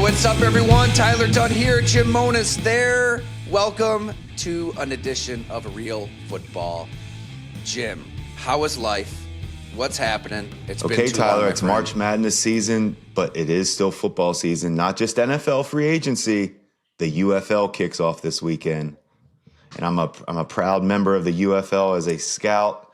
What's up, everyone? Tyler Dunn here, Jim Monas there. Welcome to an edition of Real Football. Jim, how is life? What's happening? It's okay, been Tyler, long, it's March Madness season, but it is still football season, not just NFL free agency. The UFL kicks off this weekend, and I'm a proud member of the UFL as a scout.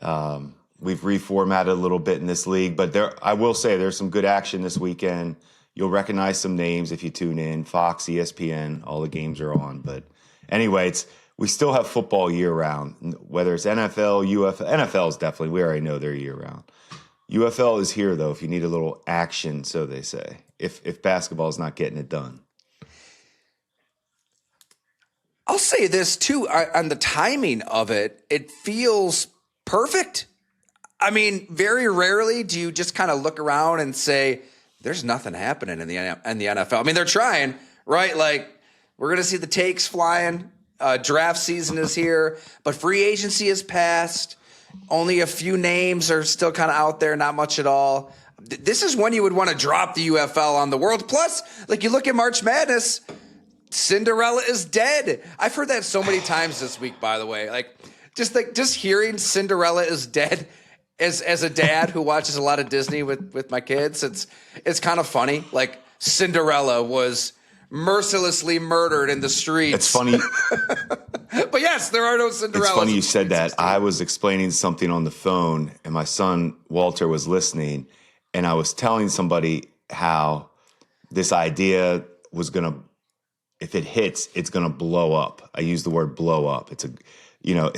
We've reformatted a little bit in this league, but I will say there's some good action this weekend. You'll recognize some names if you tune in. Fox, ESPN, all the games are on. But anyway, we still have football year-round, whether it's NFL, UFL. NFL is definitely, we already know they're year-round. UFL is here, though, if you need a little action, so they say, if basketball is not getting it done. I'll say this, too, on the timing of it, it feels perfect. I mean, very rarely do you just kind of look around and say, there's nothing happening in the NFL. I mean, they're trying, right? Like, we're going to see the takes flying. Draft season is here, but free agency is passed. Only a few names are still kind of out there, not much at all. This is when you would want to drop the UFL on the world. Plus, like, you look at March Madness, Cinderella is dead. I've heard that so many times this week, by the way. Just hearing Cinderella is dead as a dad who watches a lot of Disney with my kids, it's kind of funny. Like, Cinderella was mercilessly murdered in the streets. It's funny. But yes, there are no Cinderellas. It's funny you said that. I was explaining something on the phone, and my son, Walter, was listening, and I was telling somebody how this idea was going to, if it hits, it's going to blow up. I use the word blow up. It's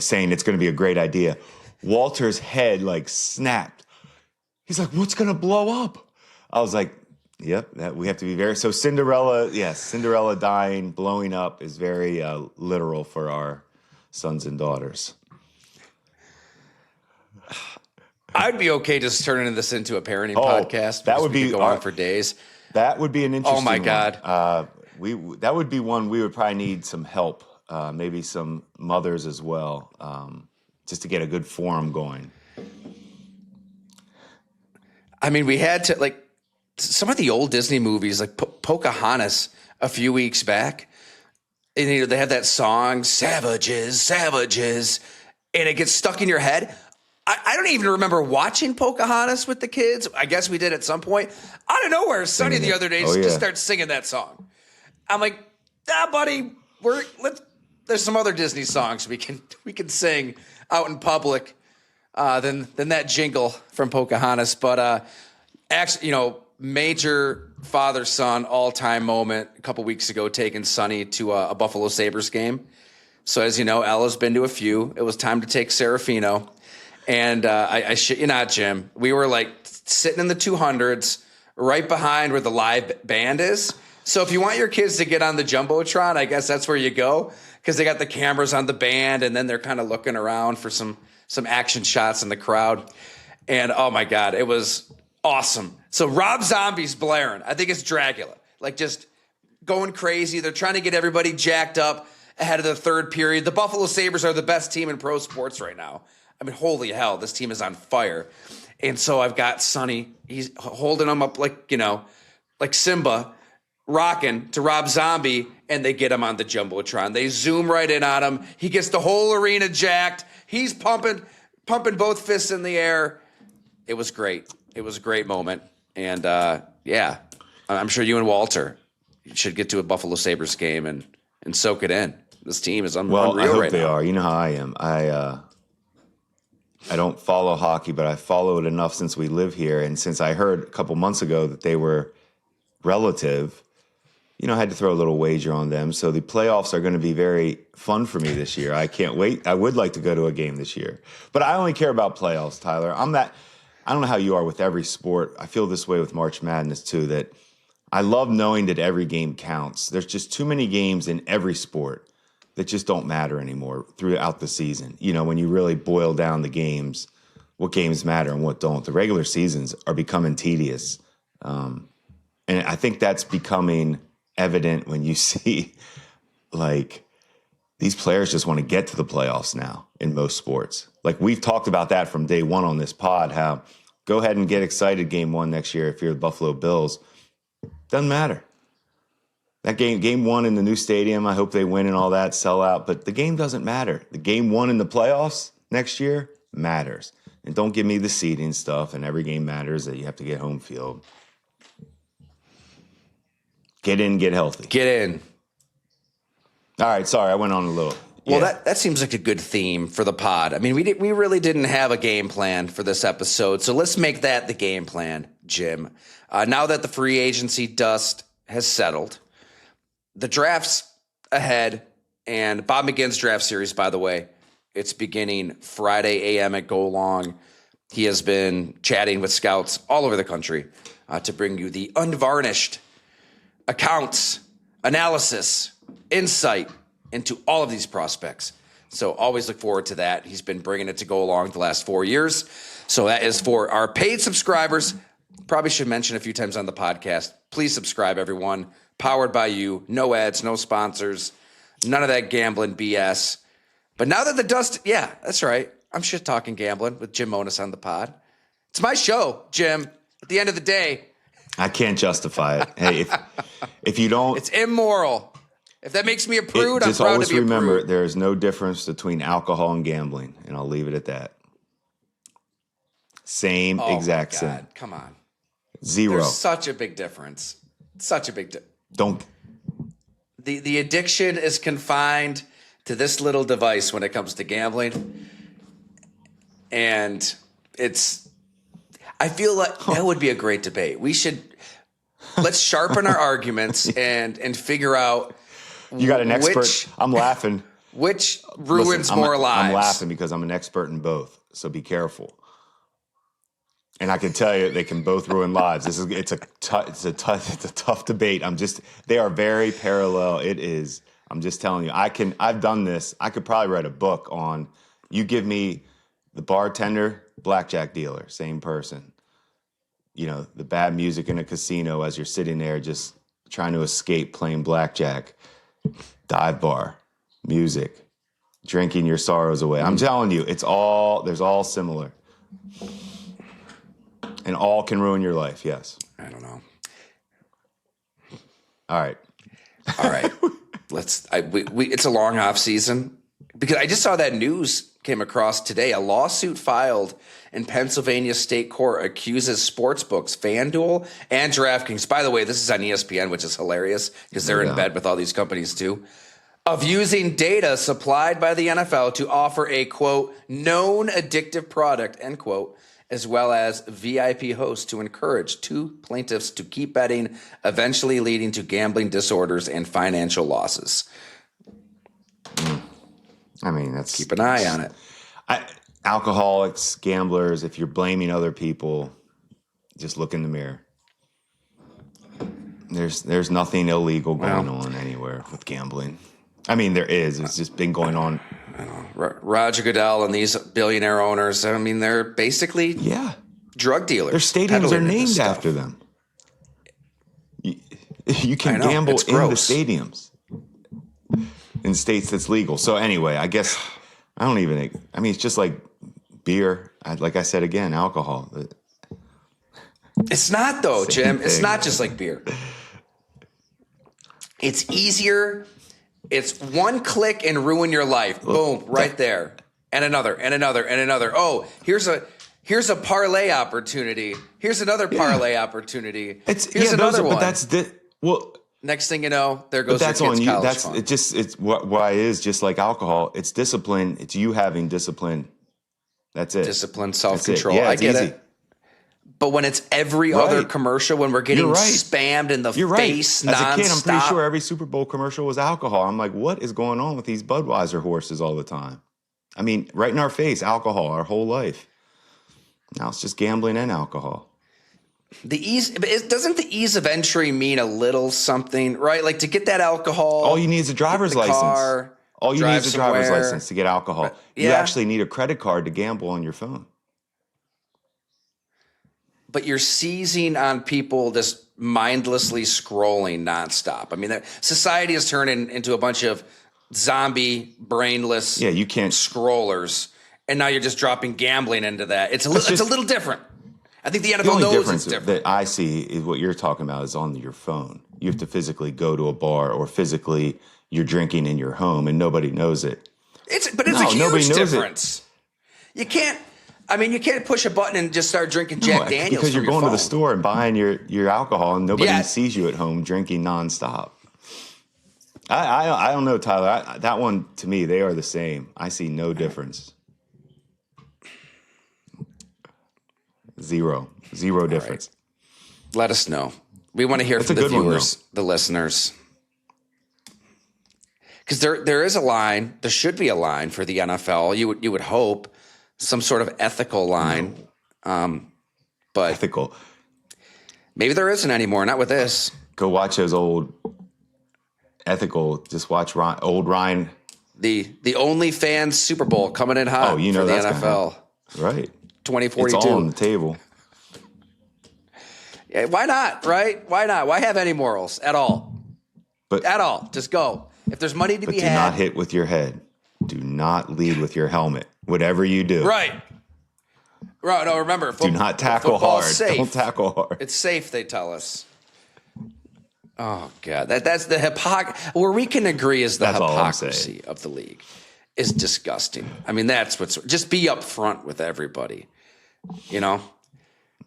saying it's going to be a great idea. Walter's head snapped. He's like, what's going to blow up? I was like, yep, that we have to be very. So Cinderella, yes, Cinderella dying, blowing up is very literal for our sons and daughters. I'd be okay just turning this into a parenting podcast. That would be go on for days. That would be an interesting. Oh my God. That would be one we would probably need some help, maybe some mothers as well. Just to get a good forum going. I mean, we had to, some of the old Disney movies, like Pocahontas a few weeks back, and they have that song, Savages, Savages, and it gets stuck in your head. I don't even remember watching Pocahontas with the kids. I guess we did at some point. Out of nowhere, Sonny the other day just starts singing that song. I'm like, buddy, there's some other Disney songs we can sing out in public than that jingle from Pocahontas. But actually, major father-son all-time moment a couple weeks ago, taking Sonny to a Buffalo Sabres game. So as you know, Ella's been to a few. It was time to take Serafino. And I shit you not, Jim, we were sitting in the 200s right behind where the live band is. So if you want your kids to get on the Jumbotron, I guess that's where you go, because they got the cameras on the band, and then they're kind of looking around for some action shots in the crowd. And, oh, my God, it was awesome. So Rob Zombie's blaring. I think it's Dracula, just going crazy. They're trying to get everybody jacked up ahead of the third period. The Buffalo Sabres are the best team in pro sports right now. I mean, holy hell, this team is on fire. And so I've got Sonny. He's holding him up like Simba, rocking to Rob Zombie, and they get him on the Jumbotron. They zoom right in on him. He gets the whole arena jacked. He's pumping both fists in the air. It was great. It was a great moment. And, I'm sure you and Walter should get to a Buffalo Sabres game and soak it in. This team is unreal right now. Well, I hope they are. You know how I am. I don't follow hockey, but I follow it enough since we live here. And since I heard a couple months ago that they were relative, I had to throw a little wager on them. So the playoffs are going to be very fun for me this year. I can't wait. I would like to go to a game this year. But I only care about playoffs, Tyler. I don't know how you are with every sport. I feel this way with March Madness, too, that I love knowing that every game counts. There's just too many games in every sport that just don't matter anymore throughout the season. When you really boil down the games, what games matter and what don't. The regular seasons are becoming tedious. And I think that's becoming evident when you see these players just want to get to the playoffs now in most sports. We've talked about that from day one on this pod, how go ahead and get excited game one next year if you're the Buffalo Bills. Doesn't matter. That game one in the new stadium, I hope they win and all that, sell out. But the game doesn't matter. The game one in the playoffs next year matters. And don't give me the seeding stuff and every game matters that you have to get home field. Get in, get healthy. Get in. All right, sorry, I went on a little. Well, that seems like a good theme for the pod. I mean, we really didn't have a game plan for this episode, so let's make that the game plan, Jim. Now that the free agency dust has settled, the draft's ahead, and Bob McGinn's draft series, by the way, it's beginning Friday a.m. at Go Long. He has been chatting with scouts all over the country to bring you the unvarnished accounts, analysis, insight into all of these prospects. So always look forward to that. He's been bringing it to Go Along the last 4 years. So that is for our paid subscribers. Probably should mention a few times on the podcast. Please subscribe, everyone. Powered by you. No ads, no sponsors. None of that gambling BS. But now that the dust, yeah, that's right. I'm shit talking gambling with Jim Monos on the pod. It's my show, Jim. At the end of the day, I can't justify it. Hey, if you don't, it's immoral. If that makes me a prude, I'm just proud always to be remember a prude. there is no difference between alcohol and gambling, and I'll leave it at that. Same exact my God. same. Come on. Zero. There's such a big difference. Such a big difference. Don't. The addiction is confined to this little device when it comes to gambling. And I feel like that would be a great debate. Let's sharpen our arguments and figure out. You got an expert. I'm laughing. Which ruins more lives? I'm laughing because I'm an expert in both. So be careful. And I can tell you, they can both ruin lives. It's a tough debate. They are very parallel. It is. I'm just telling you. I've done this. I could probably write a book on. You give me the bartender, blackjack dealer, same person. You know, the bad music in a casino as you're sitting there just trying to escape playing blackjack. Dive bar, music, drinking your sorrows away. I'm telling you, there's all similar. And all can ruin your life, yes. I don't know. All right. It's a long off season because I just saw that news came across today. A lawsuit filed in Pennsylvania state court accuses sportsbooks, FanDuel and DraftKings. By the way, this is on ESPN, which is hilarious because they're in bed with all these companies too, of using data supplied by the NFL to offer a, quote, known addictive product, end quote, as well as VIP hosts to encourage two plaintiffs to keep betting, eventually leading to gambling disorders and financial losses. I mean, that's... Keep an eye on it. Alcoholics, gamblers, if you're blaming other people, just look in the mirror. There's nothing illegal going on anywhere with gambling. I mean, there is. It's just been going on. I know. Roger Goodell and these billionaire owners, I mean, they're basically drug dealers. Their stadiums are named after them. You can gamble in the stadiums in states that's legal. So anyway, I guess it's just like beer. Like I said again, alcohol. It's not though, Jim. It's not just like beer. It's easier. It's one click and ruin your life. Boom, right there. And another, and another, and another. Oh, here's a parlay opportunity. Here's another parlay opportunity. Here's another one. But that's next thing you know, there goes but that's your kid's on you. college fund. It's why it is just like alcohol. It's discipline. It's you having discipline. That's it. Discipline, self-control. Yeah, I get easy. it. But when it's every other commercial, when we're getting spammed in the face nonstop. As a kid, I'm pretty sure every Super Bowl commercial was alcohol. I'm like, what is going on with these Budweiser horses all the time? I mean, right in our face, alcohol, our whole life. Now it's just gambling and alcohol. Doesn't the ease of entry mean a little something, right? Like to get that alcohol. All you need is a driver's license. All you need is a driver's somewhere. license to get alcohol. You actually need a credit card to gamble on your phone. But you're seizing on people just mindlessly scrolling nonstop. I mean, society is turning into a bunch of zombie, brainless you can't scrollers. And now you're just dropping gambling into that. It's a little different. I think the NFL knows it's different. That I see is what you're talking about is on your phone. You have to physically go to a bar, or physically you're drinking in your home and nobody knows it. But it's No, a nobody huge knows it. difference. You can't. I mean, you can't push a button and just start drinking No, Jack Daniels because from you're your going to the phone. store and buying your alcohol, and nobody Yeah. sees you at home drinking nonstop. I don't know, Tyler. That one, to me, they are the same. I see no difference. Zero difference. Let us know. We want to hear That's from a the good one, viewers, the listeners. Because there is a line. There should be a line for the NFL. You would hope some sort of ethical line. But Ethical. maybe there isn't anymore. Not with this. Go watch those old ethical. Just watch old Ryan. The OnlyFans Super Bowl coming in hot Oh, you know for the that's gonna NFL. happen. Right. 2042. It's all on the table. Yeah, why not? Right? Why not? Why have any morals at all? But At all. Just go. If there's money to be do had. not hit with your head. Do not lead with your helmet. Whatever you do. Right. Right. No, remember. Do not tackle hard. Safe. Don't tackle hard. It's safe, they tell us. Oh, God. That's the hypocrisy. Where we can agree is the That's all I'm hypocrisy of the league is disgusting. I mean, that's what's... Just be upfront with everybody. You know?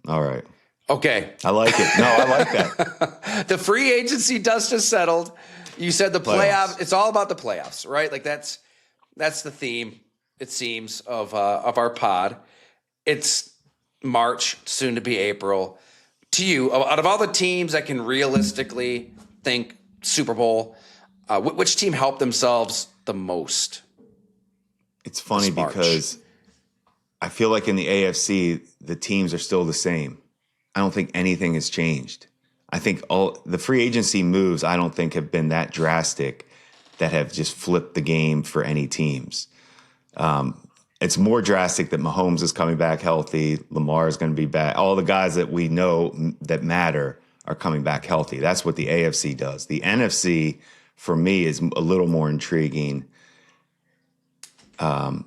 All right. Okay. I like it. No, I like that. The free agency dust has settled. You said the playoffs. It's all about the playoffs, right? Like that's the theme, it seems, of our pod. It's March, soon to be April. To you, out of all the teams that can realistically think Super Bowl, which team helped themselves the most? It's funny because I feel like in the AFC, the teams are still the same. I don't think anything has changed. I think all the free agency moves, I don't think have been that drastic that have just flipped the game for any teams. It's more drastic that Mahomes is coming back healthy. Lamar is going to be back. All the guys that we know that matter are coming back healthy. That's what the AFC does. The NFC, for me, is a little more intriguing. We'll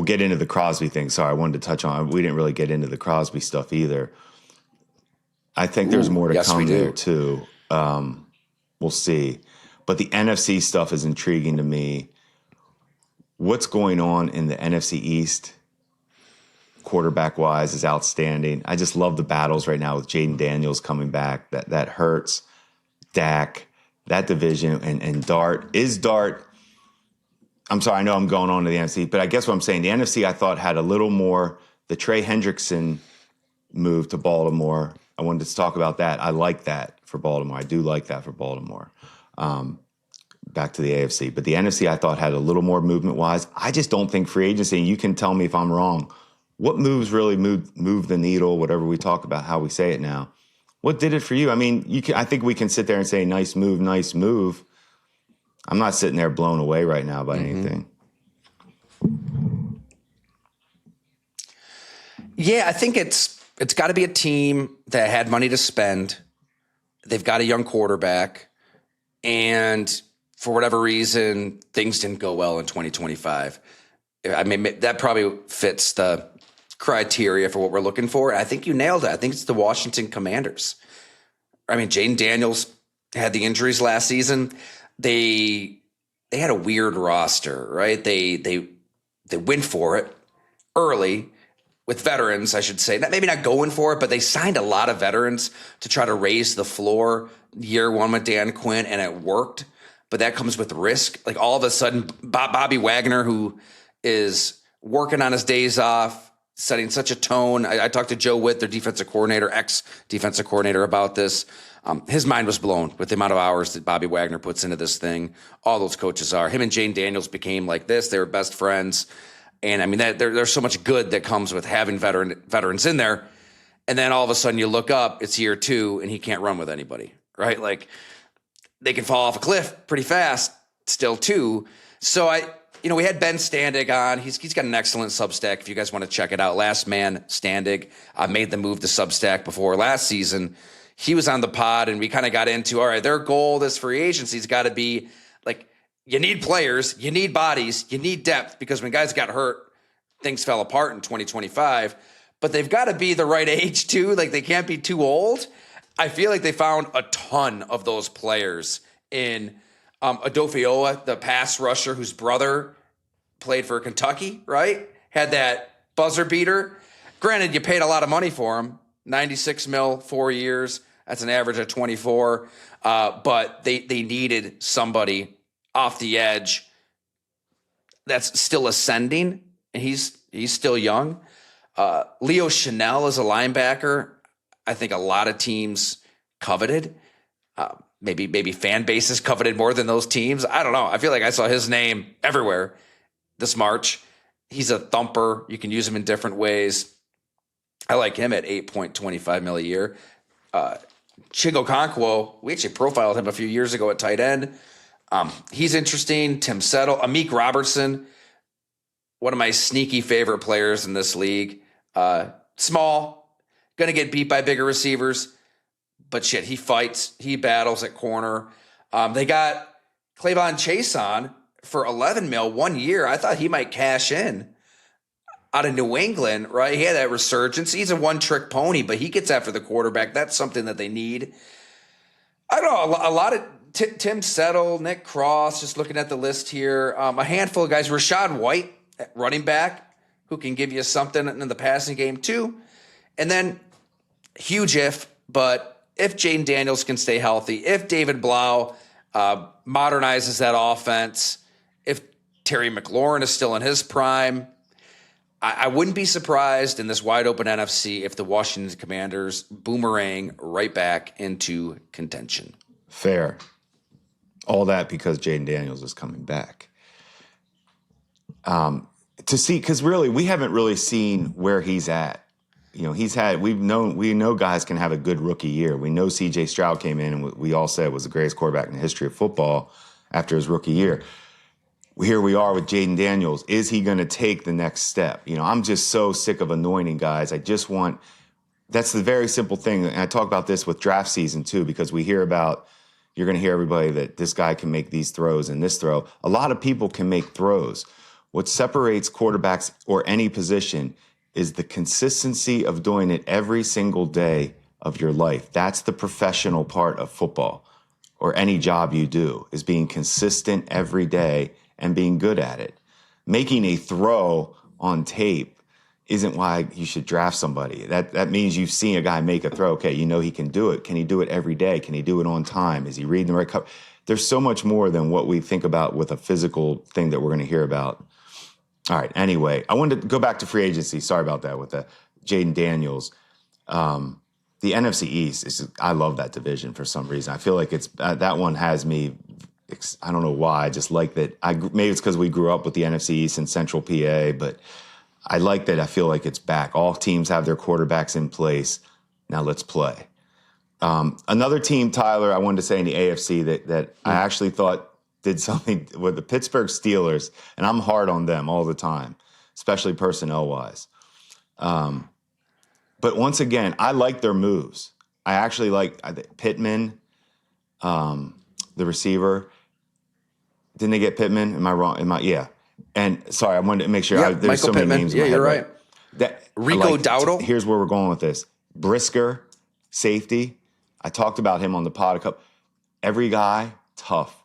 get into the Crosby thing. Sorry, I wanted to touch on. We didn't really get into the Crosby stuff either. I think there's more to come there too. We'll see. But the NFC stuff is intriguing to me. What's going on in the NFC East, quarterback-wise, is outstanding. I just love the battles right now with Jaden Daniels coming back. That hurts. Dak, that division, and Dart. Is Dart... I'm sorry, I know I'm going on to the NFC, but I guess what I'm saying, the NFC I thought had a little more, the Trey Hendrickson move to Baltimore. I wanted to talk about that. I like that for Baltimore. I do like that for Baltimore. Back to the AFC. But the NFC I thought had a little more movement-wise. I just don't think free agency, and you can tell me if I'm wrong, what moves really move the needle, whatever we talk about, how we say it now. What did it for you? I mean, I think we can sit there and say, nice move, nice move. I'm not sitting there blown away right now by anything. Yeah, I think it's got to be a team that had money to spend. They've got a young quarterback, and for whatever reason, things didn't go well in 2025. I mean, that probably fits the criteria for what we're looking for. I think you nailed it. I think it's the Washington Commanders. I mean, Jaden Daniels had the injuries last season. They had a weird roster, right? They went for it early with veterans, I should say. Maybe not going for it, but they signed a lot of veterans to try to raise the floor year one with Dan Quinn, and it worked. But that comes with risk. Like all of a sudden, Bobby Wagner, who is working on his days off, setting such a tone. I talked to Joe Witt, their defensive coordinator, ex-defensive coordinator, about this. His mind was blown with the amount of hours that Bobby Wagner puts into this thing. All those coaches are. Him and Jane Daniels became like this. They were best friends. And I mean, there's so much good that comes with having veterans in there. And then all of a sudden you look up, it's year two, and he can't run with anybody, right? Like they can fall off a cliff pretty fast still too. So we had Ben Standig on. He's got an excellent Substack if you guys want to check it out. Last Man Standig made the move to Substack before last season. He was on the pod, and we kind of got into, all right, their goal this free agency's got to be like, you need players, you need bodies, you need depth, because when guys got hurt, things fell apart in 2025. But they've got to be the right age too. Like they can't be too old. I feel like they found a ton of those players in Adofiola, the pass rusher whose brother played for Kentucky, right? Had that buzzer beater. Granted, you paid a lot of money for him, 96 mil, 4 years. That's an average of 24. But they needed somebody off the edge that's still ascending, and he's still young. Leo Chanel is a linebacker. I think a lot of teams coveted. Maybe fan bases coveted more than those teams. I don't know. I feel like I saw his name everywhere this March. He's a thumper. You can use him in different ways. I like him at $8.25 million a year. Chigo Conquo, we actually profiled him a few years ago at tight end. He's interesting. Tim Settle, Amik Robertson, one of my sneaky favorite players in this league. Small, going to get beat by bigger receivers, but shit, he fights, he battles at corner. They got Clavon Chase on for 11 mil 1 year. I thought he might cash in out of New England, right? He had that resurgence. He's a one-trick pony, but he gets after the quarterback. That's something that they need. I don't know, a lot of Tim Settle, Nick Cross, just looking at the list here. A handful of guys. Rashad White, running back, who can give you something in the passing game too. And then, huge if, but if Jaden Daniels can stay healthy, if David Blau modernizes that offense, if Terry McLaurin is still in his prime, I wouldn't be surprised in this wide open NFC if the Washington Commanders boomerang right back into contention. Fair. All that because Jaden Daniels is coming back. To see, because really we haven't really seen where he's at. You know, we know guys can have a good rookie year. We know C.J. Stroud came in and we all said was the greatest quarterback in the history of football after his rookie year. Here we are with Jaden Daniels. Is he going to take the next step? You know, I'm just so sick of anointing guys. That's the very simple thing. And I talk about this with draft season too, because you're going to hear everybody that this guy can make these throws and this throw. A lot of people can make throws. What separates quarterbacks or any position is the consistency of doing it every single day of your life. That's the professional part of football or any job you do, is being consistent every day and being good at it. Making a throw on tape isn't why you should draft somebody. That means you've seen a guy make a throw. Okay, you know he can do it. Can he do it every day? Can he do it on time? Is he reading the right cover? There's so much more than what we think about with a physical thing that we're going to hear about. All right, anyway, I wanted to go back to free agency. Sorry about that with the Jaden Daniels. The NFC East, I love that division for some reason. I feel like that one has me, I don't know why, I just like that. Maybe it's because we grew up with the NFC East and Central PA, but I like that. I feel like it's back. All teams have their quarterbacks in place. Now let's play. Another team, Tyler, I wanted to say in the AFC that I actually thought did something with the Pittsburgh Steelers, and I'm hard on them all the time, especially personnel-wise. But once again, I like their moves. I actually like Pittman, the receiver. Didn't they get Pittman? Am I wrong? Yeah. And sorry, I wanted to make sure. There's Michael so many Pittman. names. Yeah, in my you're head, right. Rico Dowdle. Here's where we're going with this. Brisker, safety. I talked about him on the pod. Every guy, tough,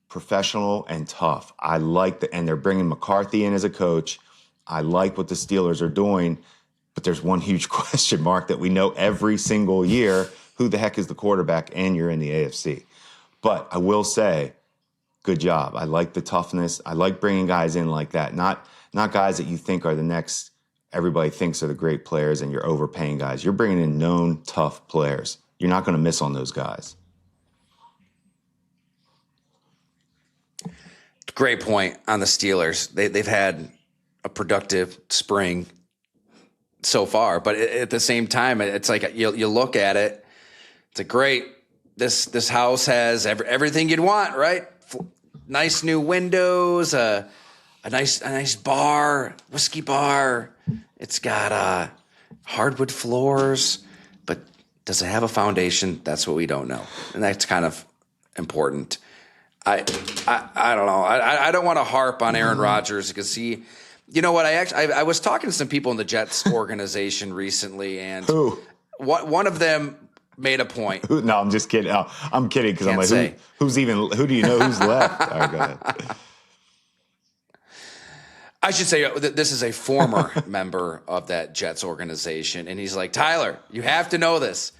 professional, and tough. I like and they're bringing McCarthy in as a coach. I like what the Steelers are doing, but there's one huge question mark that we know every single year: who the heck is the quarterback? And you're in the AFC. But I will say, good job. I like the toughness. I like bringing guys in like that. Not guys that you think are the next, everybody thinks are the great players and you're overpaying guys. You're bringing in known tough players. You're not going to miss on those guys. Great point on the Steelers. They've had a productive spring so far, but at the same time, it's like you look at it. It's like, great. This house has everything you'd want, right? Nice new windows, a nice bar, whiskey bar. It's got hardwood floors, but does it have a foundation? That's what we don't know, and that's kind of important. I don't know. I don't want to harp on Aaron Rodgers because you know what? I was talking to some people in the Jets organization recently, and Who? one of them made a point. No, I'm just kidding. Oh, I'm kidding because I'm Can't like, say. who do you know who's left? All right, go ahead. I should say this is a former member of that Jets organization. And he's like, Tyler, you have to know this.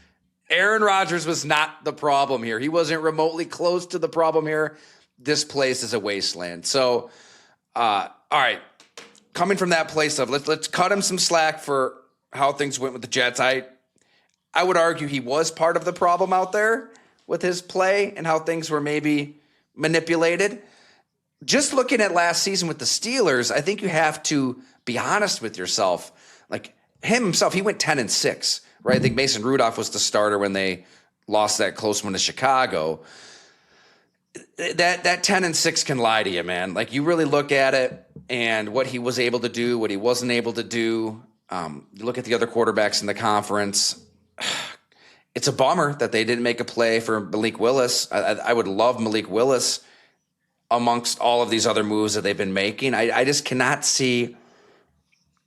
Aaron Rodgers was not the problem here. He wasn't remotely close to the problem here. This place is a wasteland. So, all right, coming from that place of let's cut him some slack for how things went with the Jets. I would argue he was part of the problem out there with his play and how things were maybe manipulated. Just looking at last season with the Steelers, I think you have to be honest with yourself. Like himself, he went 10-6, right? I think Mason Rudolph was the starter when they lost that close one to Chicago. That 10-6 can lie to you, man. Like you really look at it and what he was able to do, what he wasn't able to do. You look at the other quarterbacks in the conference. It's a bummer that they didn't make a play for Malik Willis. I would love Malik Willis amongst all of these other moves that they've been making. I just cannot see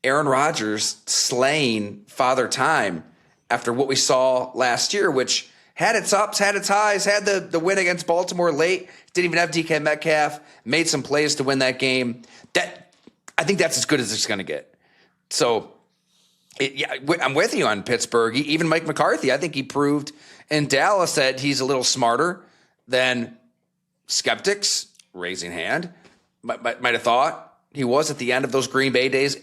Aaron Rodgers slaying Father Time after what we saw last year, which had its ups, had its highs, had the win against Baltimore late, didn't even have DK Metcalf, made some plays to win that game. I think that's as good as it's going to get. So I'm with you on Pittsburgh. Even Mike McCarthy, I think he proved in Dallas that he's a little smarter than skeptics, raising hand, might have thought he was at the end of those Green Bay days,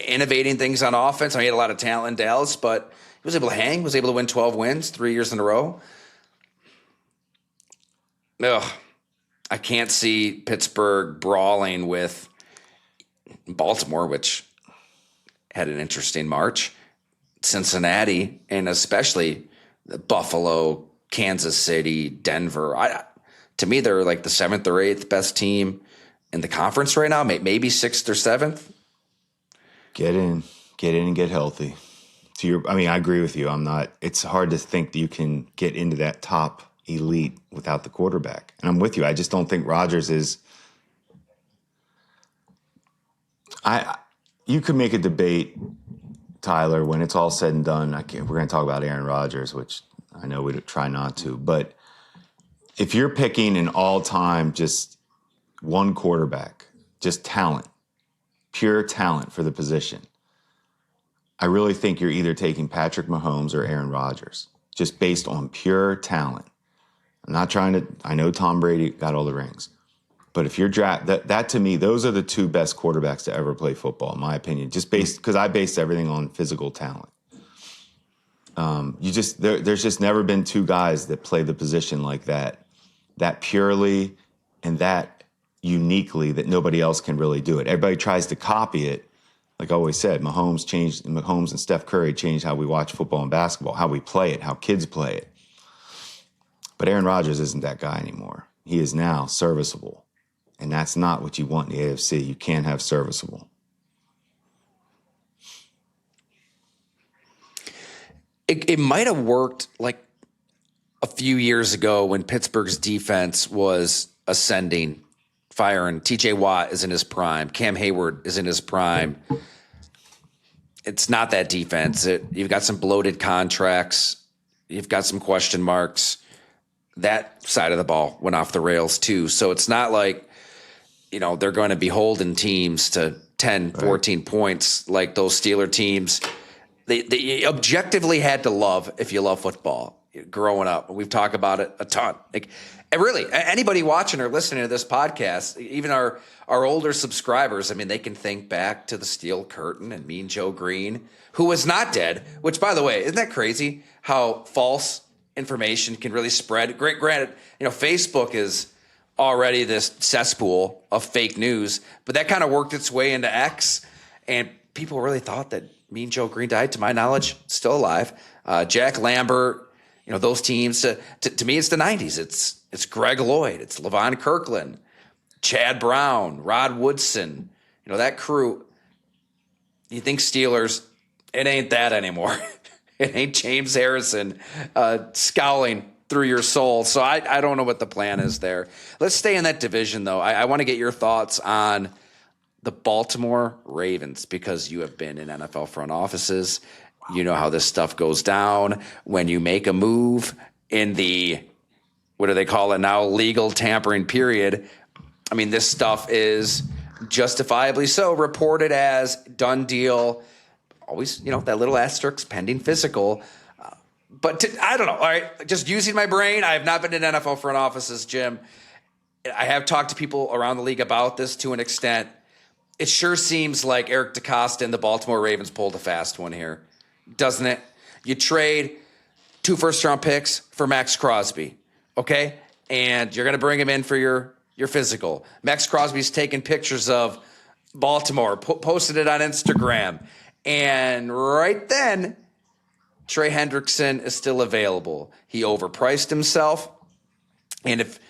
innovating things on offense. I mean, he had a lot of talent in Dallas, but he was able to hang, was able to win 12 wins 3 years in a row. Ugh, I can't see Pittsburgh brawling with Baltimore, which had an interesting March, Cincinnati, and especially Buffalo, Kansas City, Denver. To me, they're like the 7th or 8th best team in the conference right now, maybe 6th or 7th. Get in and get healthy. I agree with you. It's hard to think that you can get into that top elite without the quarterback. And I'm with you. I just don't think Rodgers is. You could make a debate, Tyler, when it's all said and done. We're going to talk about Aaron Rodgers, which I know we try not to. But if you're picking an all-time just one quarterback, just talent, pure talent for the position, I really think you're either taking Patrick Mahomes or Aaron Rodgers, just based on pure talent. I'm not trying to. I know Tom Brady got all the rings. But if you're that to me, those are the two best quarterbacks to ever play football, in my opinion. Just based because I based everything on physical talent. There's just never been two guys that play the position like that purely and that uniquely that nobody else can really do it. Everybody tries to copy it. Like I always said, Mahomes and Steph Curry changed how we watch football and basketball, how we play it, how kids play it. But Aaron Rodgers isn't that guy anymore. He is now serviceable. And that's not what you want in the AFC. You can't have serviceable. It might have worked like a few years ago when Pittsburgh's defense was ascending, firing. TJ Watt is in his prime. Cam Hayward is in his prime. It's not that defense. You've got some bloated contracts. You've got some question marks. That side of the ball went off the rails too. So it's not like, they're going to be holding teams to 10, 14 points like those Steeler teams. They objectively had to love, if you love football, growing up. We've talked about it a ton. And really, anybody watching or listening to this podcast, even our older subscribers, they can think back to the Steel Curtain and Mean Joe Green, who was not dead, which, by the way, isn't that crazy how false information can really spread? Granted, Facebook is already this cesspool of fake news, but that kind of worked its way into X, and people really thought that Mean Joe Green died. To my knowledge, still alive. Jack Lambert, those teams. To me, it's the '90s. It's Greg Lloyd, it's Levon Kirkland, Chad Brown, Rod Woodson. That crew. You think Steelers? It ain't that anymore. It ain't James Harrison scowling through your soul. So I don't know what the plan is there. Let's stay in that division, though. I want to get your thoughts on the Baltimore Ravens because you have been in NFL front offices You know how this stuff goes down when you make a move in the, what do they call it now, legal tampering period. I mean, this stuff is justifiably so reported as done deal. Always, that little asterisk, pending physical. But I don't know. All right, just using my brain. I have not been in NFL front offices, Jim. I have talked to people around the league about this to an extent. It sure seems like Eric DeCosta and the Baltimore Ravens pulled a fast one here, doesn't it? You trade 2 first-round picks for Max Crosby, okay? And you're going to bring him in for your physical. Max Crosby's taking pictures of Baltimore, posted it on Instagram. And right then, Trey Hendrickson is still available. He overpriced himself. And if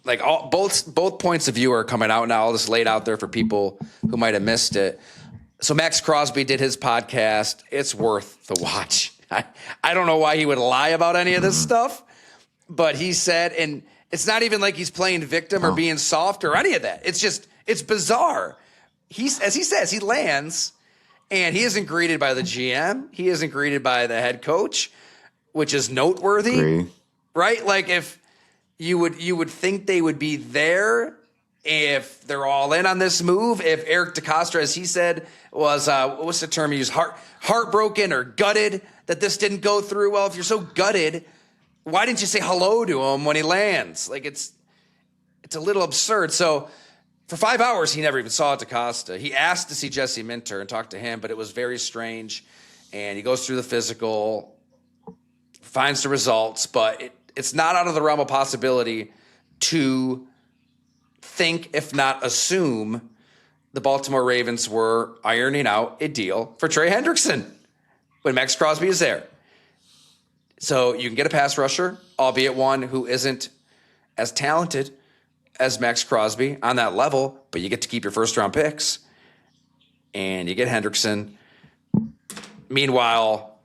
both points of view are coming out now, I'll just lay it out there for people who might have missed it. So Max Crosby did his podcast. It's worth the watch. I don't know why he would lie about any of this stuff, but he said, and it's not even like he's playing victim or being soft or any of that. It's bizarre. As he says, he lands and he isn't greeted by the GM. He isn't greeted by the head coach, which is noteworthy, right? Like if you would think they would be there if they're all in on this move. If Eric DeCosta, as he said, was what's the term he used, heartbroken or gutted that this didn't go through. Well, if you're so gutted, why didn't you say hello to him when he lands? Like it's a little absurd. So for 5 hours, he never even saw DeCosta. He asked to see Jesse Minter and talk to him, but it was very strange. And he goes through the physical, finds the results, but it's not out of the realm of possibility to think, if not assume, the Baltimore Ravens were ironing out a deal for Trey Hendrickson when Max Crosby is there. So you can get a pass rusher, albeit one who isn't as talented as Max Crosby on that level, but you get to keep your first-round picks, and you get Hendrickson. Meanwhile,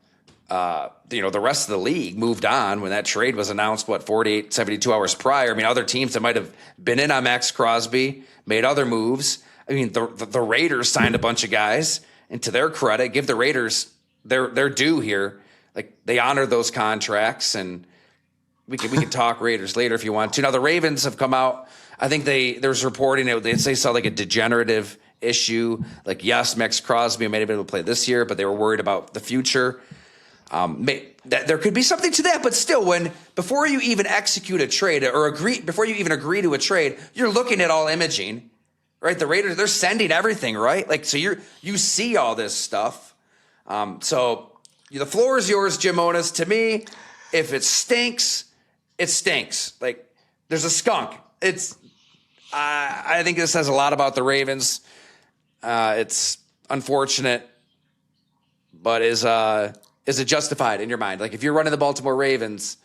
the rest of the league moved on when that trade was announced, 48, 72 hours prior. I mean, other teams that might have been in on Max Crosby made other moves. I mean, the Raiders signed a bunch of guys, and to their credit, give the Raiders their due here. Like, they honored those contracts, and we can talk Raiders later if you want to. Now, the Ravens have come out. I think there's reporting they saw like a degenerative issue. Like, yes, Max Crosby may have been able to play this year, but they were worried about the future. There could be something to that, but still, before you even execute a trade before you even agree to a trade, you're looking at all imaging, right? The Raiders, they're sending everything, right? Like, so you see all this stuff. So the floor is yours, Jim Onis. To me, if it stinks, it stinks. Like, there's a skunk. I think this says a lot about the Ravens. It's unfortunate, but is it justified in your mind? Like, if you're running the Baltimore Ravens,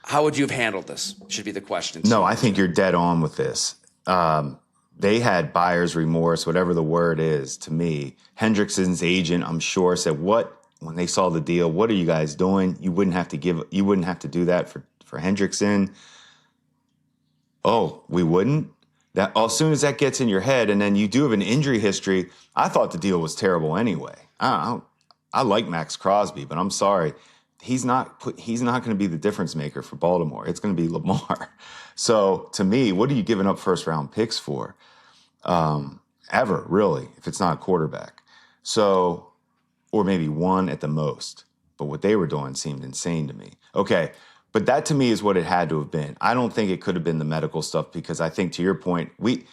how would you have handled this? Should be the question. No, I think you're dead on with this. They had buyer's remorse, whatever the word is to me. Hendrickson's agent, I'm sure, said, when they saw the deal, what are you guys doing? You wouldn't have to do that for Hendrickson. Oh, we wouldn't? That as soon as that gets in your head, and then you do have an injury history, I thought the deal was terrible anyway. I like Max Crosby, but I'm sorry. He's not going to be the difference maker for Baltimore. It's going to be Lamar. So to me, what are you giving up first round picks for? Ever, really, if it's not a quarterback. So, or maybe one at the most. But what they were doing seemed insane to me. Okay, but that to me is what it had to have been. I don't think it could have been the medical stuff, because I think, to your point, we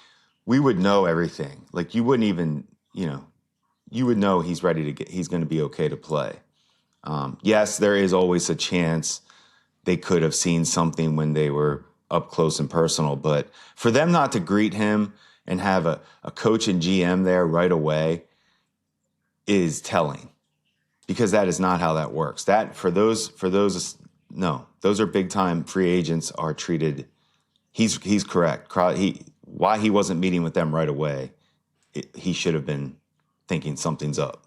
would know everything. Like, you wouldn't even, you would know he's going to be okay to play. Yes, there is always a chance they could have seen something when they were up close and personal, but for them not to greet him and have a coach and GM there right away is telling, because that is not how that works. Those are big time free agents are treated. He's correct. Why he wasn't meeting with them right away, he should have been thinking something's up.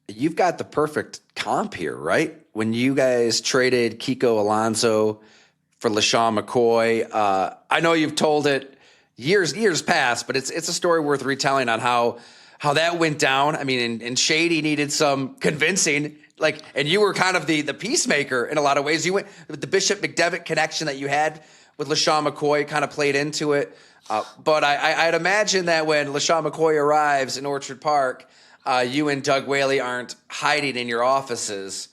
You've got the perfect comp here, right? When you guys traded Kiko Alonso for LaShawn McCoy, I know you've told it years past, but it's a story worth retelling on how how that went down. I mean, and Shady needed some convincing. Like, and you were kind of the peacemaker in a lot of ways. You went with the Bishop McDevitt connection that you had with LaShawn McCoy, kind of played into it. But I'd imagine that when LaShawn McCoy arrives in Orchard Park, you and Doug Whaley aren't hiding in your offices,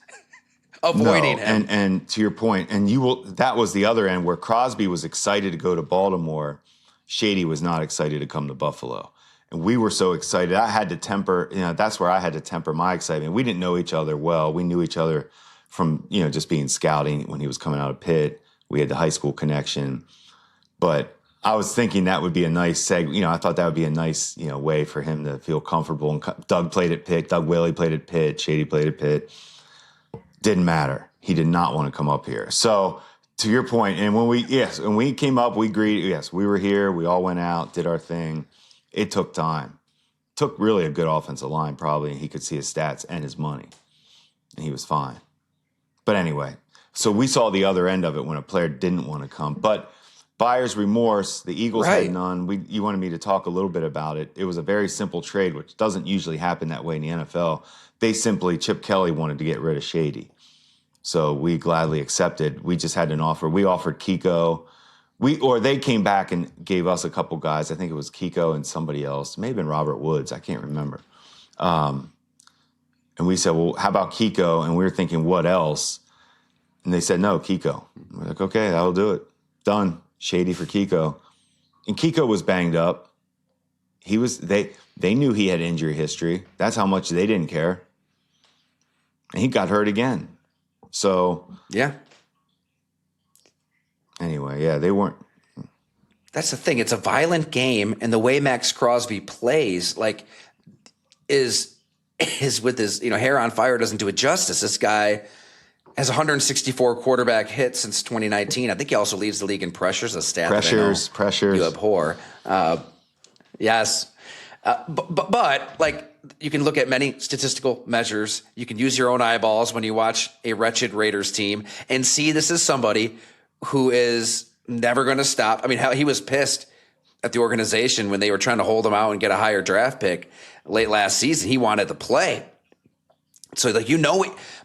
avoiding him. And to your point, and that was the other end where Crosby was excited to go to Baltimore. Shady was not excited to come to Buffalo. And we were so excited. I had to temper, that's where I had to temper my excitement. We didn't know each other well. We knew each other from, just being scouting when he was coming out of Pitt. We had the high school connection. But I was thinking that would be a nice I thought that would be a nice, way for him to feel comfortable. And Doug played at Pitt. Doug Whaley played at Pitt. Shady played at Pitt. Didn't matter. He did not want to come up here. So to your point, and when we came up, we agreed. Yes, we were here. We all went out, did our thing. It took time. Took really a good offensive line, probably, and he could see his stats and his money, and he was fine. But anyway, so we saw the other end of it when a player didn't want to come. But buyer's remorse, the Eagles had none. You wanted me to talk a little bit about it. It was a very simple trade, which doesn't usually happen that way in the NFL. Chip Kelly wanted to get rid of Shady. So we gladly accepted. We just had an offer. We offered Kiko. They came back and gave us a couple guys. I think it was Kiko and somebody else. It may have been Robert Woods. I can't remember. And we said, well, how about Kiko? And we were thinking, what else? And they said, no, Kiko. And we're like, okay, that'll do it. Done. Shady for Kiko. And Kiko was banged up. They knew he had injury history. That's how much they didn't care. And he got hurt again. So yeah. Anyway, yeah, they weren't. That's the thing. It's a violent game, and the way Max Crosby plays, is with his hair on fire doesn't do it justice. This guy has 164 quarterback hits since 2019. I think he also leads the league in pressures. A stat pressures you abhor. Yes, but you can look at many statistical measures. You can use your own eyeballs when you watch a wretched Raiders team and see this is somebody who is never going to stop. I mean, he was pissed at the organization when they were trying to hold him out and get a higher draft pick late last season. He wanted to play. So,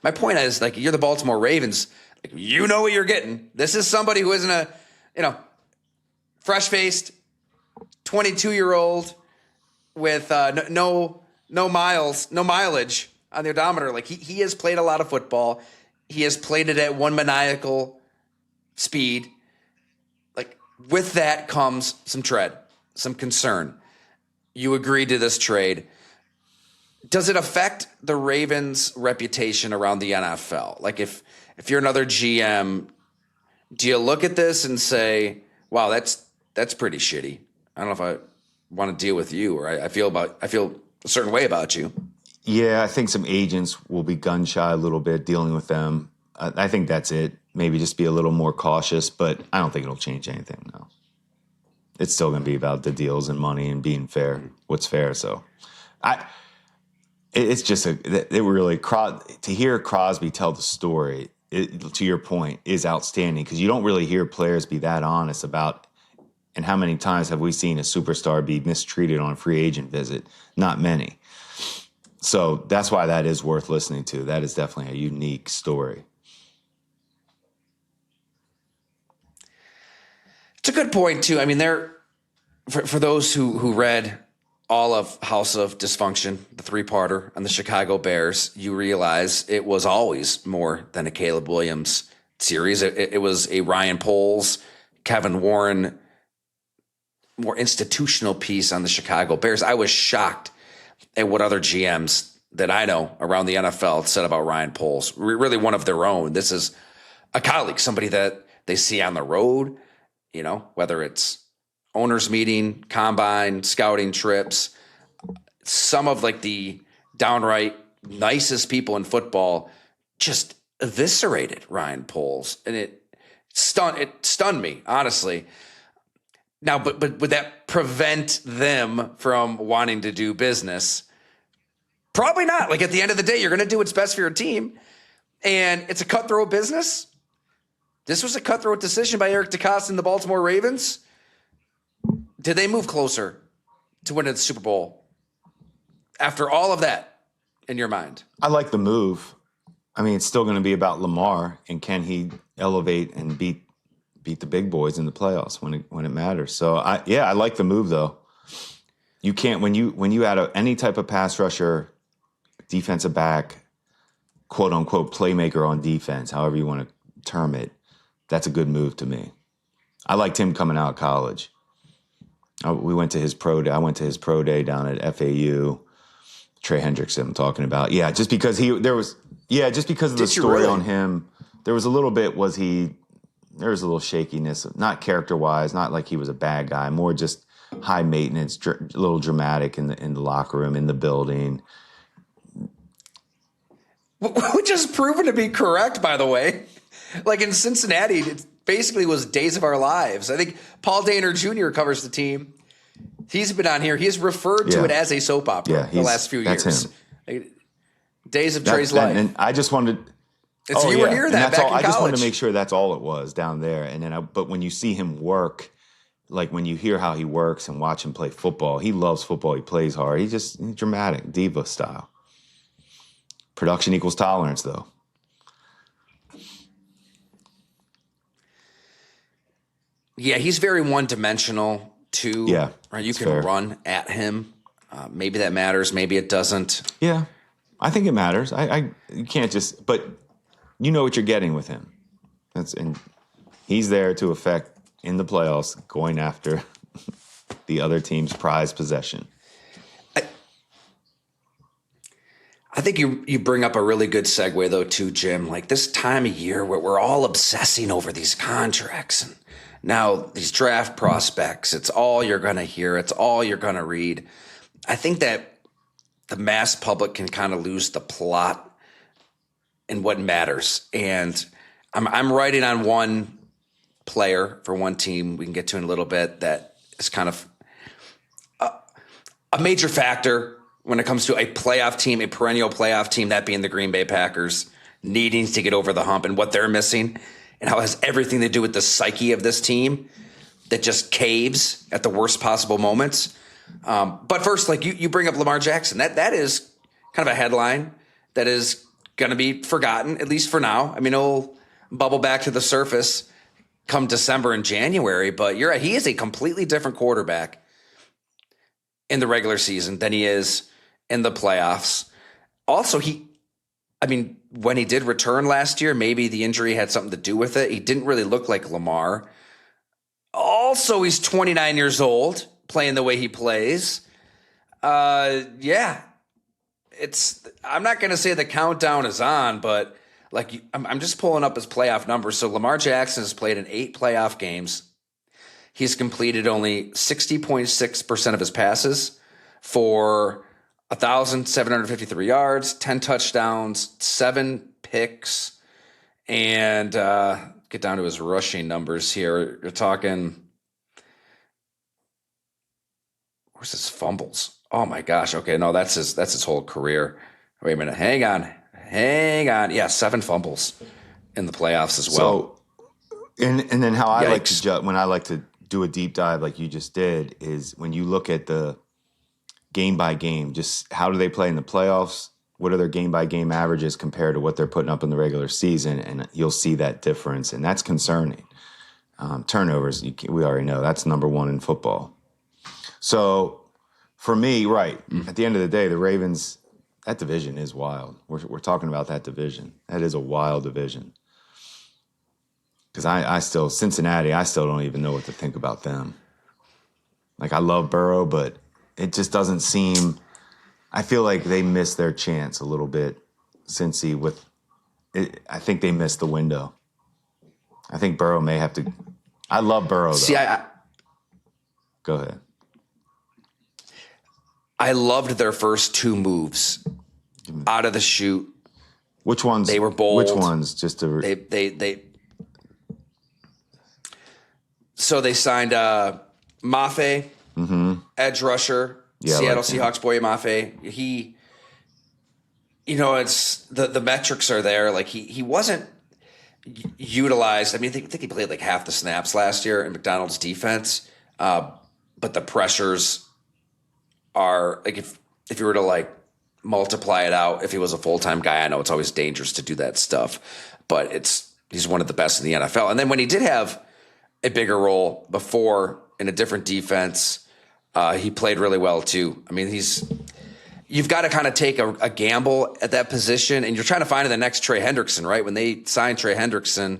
my point is, you're the Baltimore Ravens. You know what you're getting. This is somebody who isn't a, fresh-faced 22-year-old with no mileage on the odometer. He has played a lot of football. He has played it at one maniacal speed. With that comes some tread, some concern. You agreed to this trade. Does it affect the Ravens' reputation around the NFL? If you're another GM, do you look at this and say, "Wow, that's pretty shitty. I don't know if I want to deal with you, or I feel a certain way about you." Yeah, I think some agents will be gun shy a little bit dealing with them. I think that's it. Maybe just be a little more cautious, but I don't think it'll change anything. No, it's still going to be about the deals and money and being fair. What's fair? So, it's just to hear Crosby tell the story. To your point, is outstanding because you don't really hear players be that honest about. And how many times have we seen a superstar be mistreated on a free agent visit? Not many. So that's why that is worth listening to. That is definitely a unique story. It's a good point, too. I mean, for those who read all of House of Dysfunction, the three-parter on the Chicago Bears, you realize it was always more than a Caleb Williams series. It was a Ryan Poles, Kevin Warren, more institutional piece on the Chicago Bears. I was shocked at what other GMs that I know around the NFL said about Ryan Poles. Really one of their own. This is a colleague, somebody that they see on the road, whether it's owners meeting, combine, scouting trips. Some of the downright nicest people in football just eviscerated Ryan Poles, and it stunned me, honestly. Now, but would that prevent them from wanting to do business? Probably not. At the end of the day, you're going to do what's best for your team, and it's a cutthroat business. This was a cutthroat decision by Eric DeCosta and the Baltimore Ravens. Did they move closer to winning the Super Bowl? after all of that in your mind? I like the move. I mean, it's still going to be about Lamar, and can he elevate and beat the big boys in the playoffs when it matters. So I like the move though. You can't when you add any type of pass rusher, defensive back, quote unquote playmaker on defense, however you want to term it. That's a good move to me. I liked him coming out of college. We went to his pro day. I went to his pro day down at FAU. Trey Hendrickson, I'm talking about. Yeah, just because of the story on him, there was a little bit. There was a little shakiness, not character wise, not like he was a bad guy, more just high maintenance, a little dramatic in the locker room, in the building. Which is proven to be correct, by the way. Like in Cincinnati, it basically was Days of Our Lives. I think Paul Dehner Jr. covers the team. He's been on here. He's referred to it as a soap opera the last few years. That's him. Days of Trey's life. And I just wanted... You were near that back in college. I just wanted to make sure that's all it was down there. And then, but when you see him work, like when you hear how he works and watch him play football, he loves football. He plays hard. He's dramatic, diva style. Production equals tolerance, though. Yeah, he's very one-dimensional too. Yeah, right. You can run at him. Maybe that matters. Maybe it doesn't. Yeah, I think it matters. You can't just. But you know what you're getting with him. And he's there to affect in the playoffs, going after the other team's prized possession. I think you bring up a really good segue though too, Jim. Like this time of year where we're all obsessing over these contracts and now these draft prospects. It's all you're going to hear. It's all you're going to read. I think that the mass public can kind of lose the plot in what matters. And I'm writing on one player for one team we can get to in a little bit that is kind of a major factor when it comes to a playoff team, a perennial playoff team, that being the Green Bay Packers, needing to get over the hump and what they're missing and how it has everything to do with the psyche of this team that just caves at the worst possible moments. But first, like you bring up Lamar Jackson. That is kind of a headline that is going to be forgotten, at least for now. I mean, it'll bubble back to the surface come December and January, but you're right. He is a completely different quarterback in the regular season than he is in the playoffs. Also, when he did return last year, maybe the injury had something to do with it. He didn't really look like Lamar. Also, he's 29 years old, playing the way he plays. I'm not going to say the countdown is on, but I'm just pulling up his playoff numbers. So Lamar Jackson has played in 8 playoff games. He's completed only 60.6% of his passes for 1,753 yards, 10 touchdowns, 7 picks, and get down to his rushing numbers here. You're talking, where's his fumbles? Oh my gosh. Okay, no, that's his whole career. Wait a minute. Hang on. Yeah, 7 fumbles in the playoffs as well. So, and then how I like to when I like to do a deep dive like you just did is when you look at the game by game, just how do they play in the playoffs? What are their game by game averages compared to what they're putting up in the regular season? And you'll see that difference, and that's concerning. Turnovers, we already know that's number 1 in football. So for me, at the end of the day, the Ravens, that division is wild. We're talking about that division. That is a wild division. Because Cincinnati, I still don't even know what to think about them. Like, I love Burrow, but it just doesn't seem, I feel like they missed their chance a little bit, Cincy, with it. I think they missed the window. I think Burrow may have to, I love Burrow, though. See, Go ahead. I loved their first 2 moves out of the chute. Which ones? They were bold. Which ones? Just to So they signed Mafe, edge rusher, Seattle Seahawks boy Mafe. He, it's the metrics are there. Like he wasn't utilized. I mean, I think he played like half the snaps last year in McDonald's defense, but the pressures are like if you were to like multiply it out, if he was a full-time guy, I know it's always dangerous to do that stuff, but he's one of the best in the NFL. And then when he did have a bigger role before in a different defense, he played really well too. I mean, you've got to kind of take a gamble at that position, and you're trying to find the next Trey Hendrickson, right? When they signed Trey Hendrickson,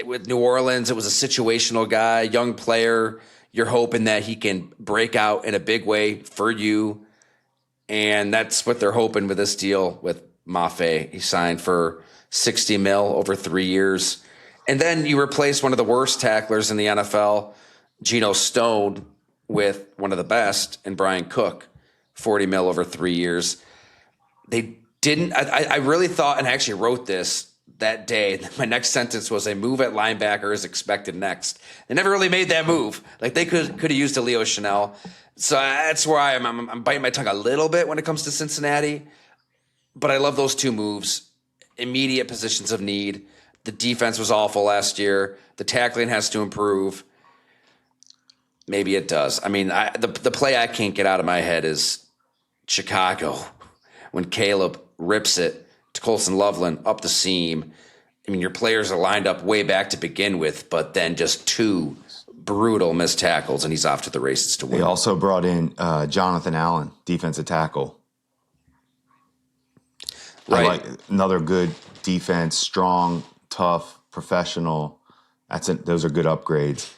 with New Orleans, it was a situational guy, young player. You're hoping that he can break out in a big way for you, and that's what they're hoping with this deal with Mafe. He signed for $60 million over 3 years, and then you replace one of the worst tacklers in the NFL, Geno Stone, with one of the best in Brian Cook, $40 million over 3 years. They didn't. I really thought, and I actually wrote this that day. My next sentence was a move at linebacker is expected next. They never really made that move. Like they could have used a Leo Chanel. So that's why I'm biting my tongue a little bit when it comes to Cincinnati. But I love those two moves. Immediate positions of need. The defense was awful last year. The tackling has to improve. Maybe it does. I mean, the play I can't get out of my head is Chicago when Caleb rips it to Colson Loveland up the seam. I mean, your players are lined up way back to begin with, but then just two brutal missed tackles, and he's off to the races to win. They also brought in Jonathan Allen, defensive tackle. Right. I like another good defense, strong, tough, professional. Those are good upgrades.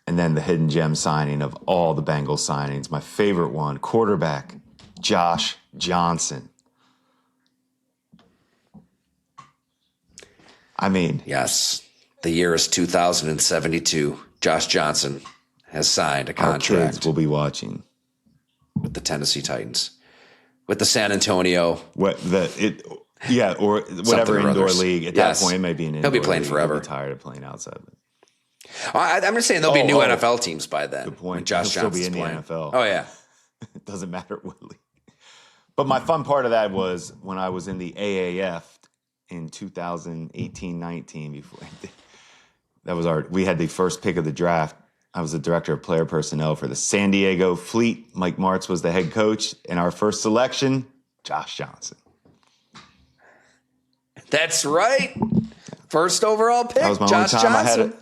And then the hidden gem signing of all the Bengals signings. My favorite one, quarterback, Josh Johnson. I mean, yes, the year is 2072. Josh Johnson has signed a contract. Our kids will be watching with the Tennessee Titans, with the San Antonio. Or whatever indoor league. At that point, it may be an indoor league. He'll be playing forever. He'll be tired of playing outside. I'm just saying there'll be new NFL teams by then. Good point. When Josh He'll Johnson's still be in playing. the NFL. Oh yeah, it doesn't matter what league. But my fun part of that was when I was in the AAF in 2018-19. Before that was we had the first pick of the draft. I was the director of player personnel for the San Diego Fleet. Mike Martz was the head coach, and our first selection, Josh Johnson. That's right. First overall pick, that was my Josh only time Johnson.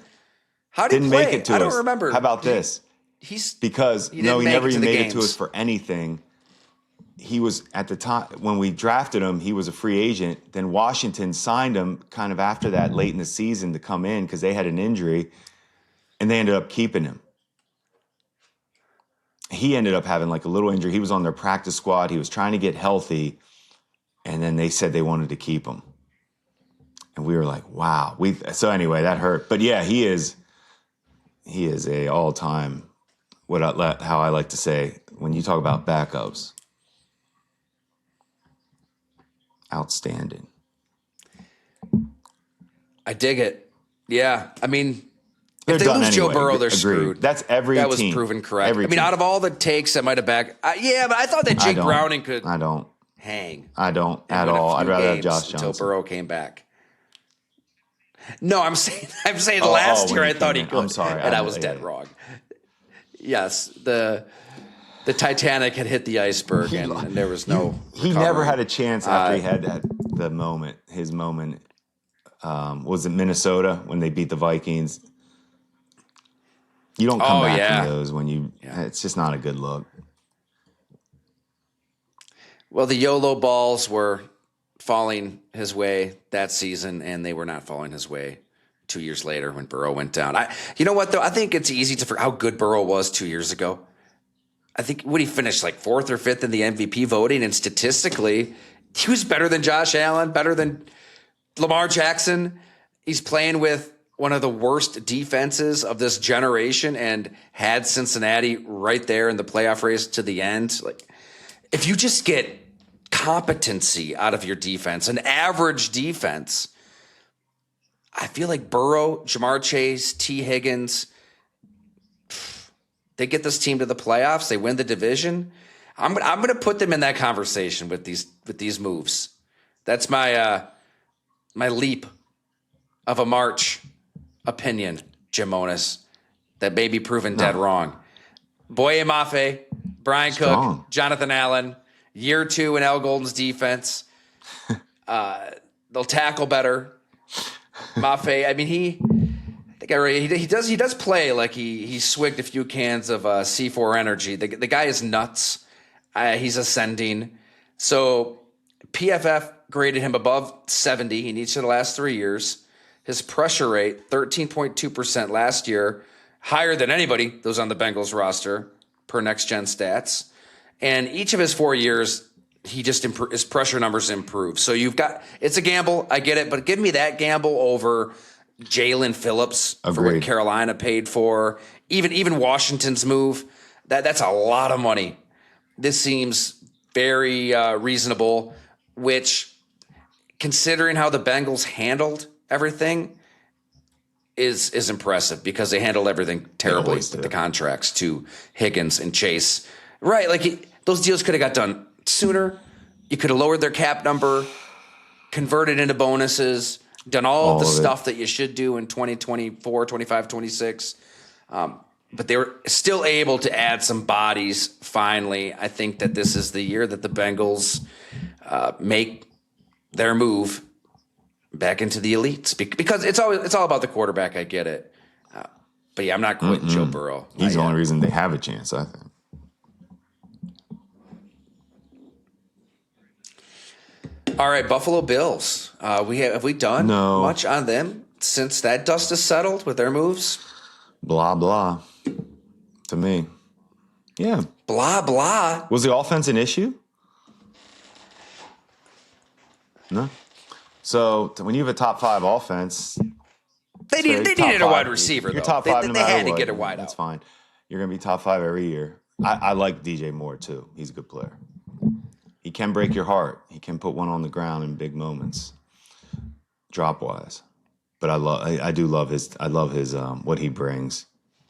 How did he didn't play? make it to us. I don't remember. How about this? He never even made it to us for anything. He was at the time when we drafted him, he was a free agent. Then Washington signed him kind of after that, late in the season, to come in because they had an injury, and they ended up keeping him. He ended up having like a little injury. He was on their practice squad. He was trying to get healthy, and then they said they wanted to keep him. And we were like, wow. So anyway, that hurt. But yeah, he is a all-time, how I like to say, when you talk about backups, outstanding. I dig it. Yeah. I mean, They're if they done lose anyway. Joe Burrow, they're Agreed. screwed. That's every That team. was proven correct. Every I mean, team. out of all the takes that might have back, yeah, but I thought that Jake Browning could hang. I don't at all. I'd rather have Josh Johnson. Until Burrow came back. No, I'm saying last year I thought he could. I'm sorry. And I was dead wrong. Yes, the Titanic had hit the iceberg and there was no He never had a chance after he had his moment. Was it Minnesota when they beat the Vikings? You don't come back from those it's just not a good look. Well, the YOLO balls were falling his way that season, and they were not falling his way 2 years later when Burrow went down. You know what, though? I think it's easy to forget how good Burrow was 2 years ago. I think he finished like fourth or fifth in the MVP voting, and statistically, he was better than Josh Allen, better than Lamar Jackson. He's playing with one of the worst defenses of this generation and had Cincinnati right there in the playoff race to the end. Like, if you just get competency out of your defense, an average defense, I feel like Burrow, Jamar Chase, T. Higgins, they get this team to the playoffs. They win the division. I'm going to put them in that conversation with these moves. That's my leap of a March opinion, Jim Monis, that may be proven dead wrong. Boye Mafe, Brian Strong. Cook, Jonathan Allen, year 2 in Al Golden's defense. They'll tackle better. Mafe, I mean, he does play like he swigged a few cans of C4 Energy. The guy is nuts. He's ascending. So PFF graded him above 70 in each of the last 3 years. His pressure rate, 13.2% last year, higher than anybody that was on the Bengals roster per Next Gen Stats. And each of his 4 years, his pressure numbers improve. So it's a gamble, I get it, but give me that gamble over Jalen Phillips for what Carolina paid for. Even Washington's move, that's a lot of money. This seems very reasonable, which, considering how the Bengals handled everything, is impressive because they handled everything terribly with the contracts to Higgins and Chase. Right, like those deals could have got done sooner. You could have lowered their cap number, converted into bonuses, done all the stuff that you should do in 2024, 25, 26. But they were still able to add some bodies finally. I think that this is the year that the Bengals make their move back into the elites because it's all about the quarterback. I get it. But yeah, I'm not quitting Joe Burrow. He's the only reason they have a chance, I think. All right, Buffalo Bills. Have we done much on them since that dust has settled with their moves? Blah, blah. To me. Yeah. Blah, blah. Was the offense an issue? No. So when you have a top 5 offense, they needed a wide receiver. You're though. top 5 no matter what. They had to get a wide out. That's fine. You're going to be top 5 every year. I like DJ Moore too. He's a good player. He can break your heart. He can put one on the ground in big moments, drop wise. But I do love his what he brings.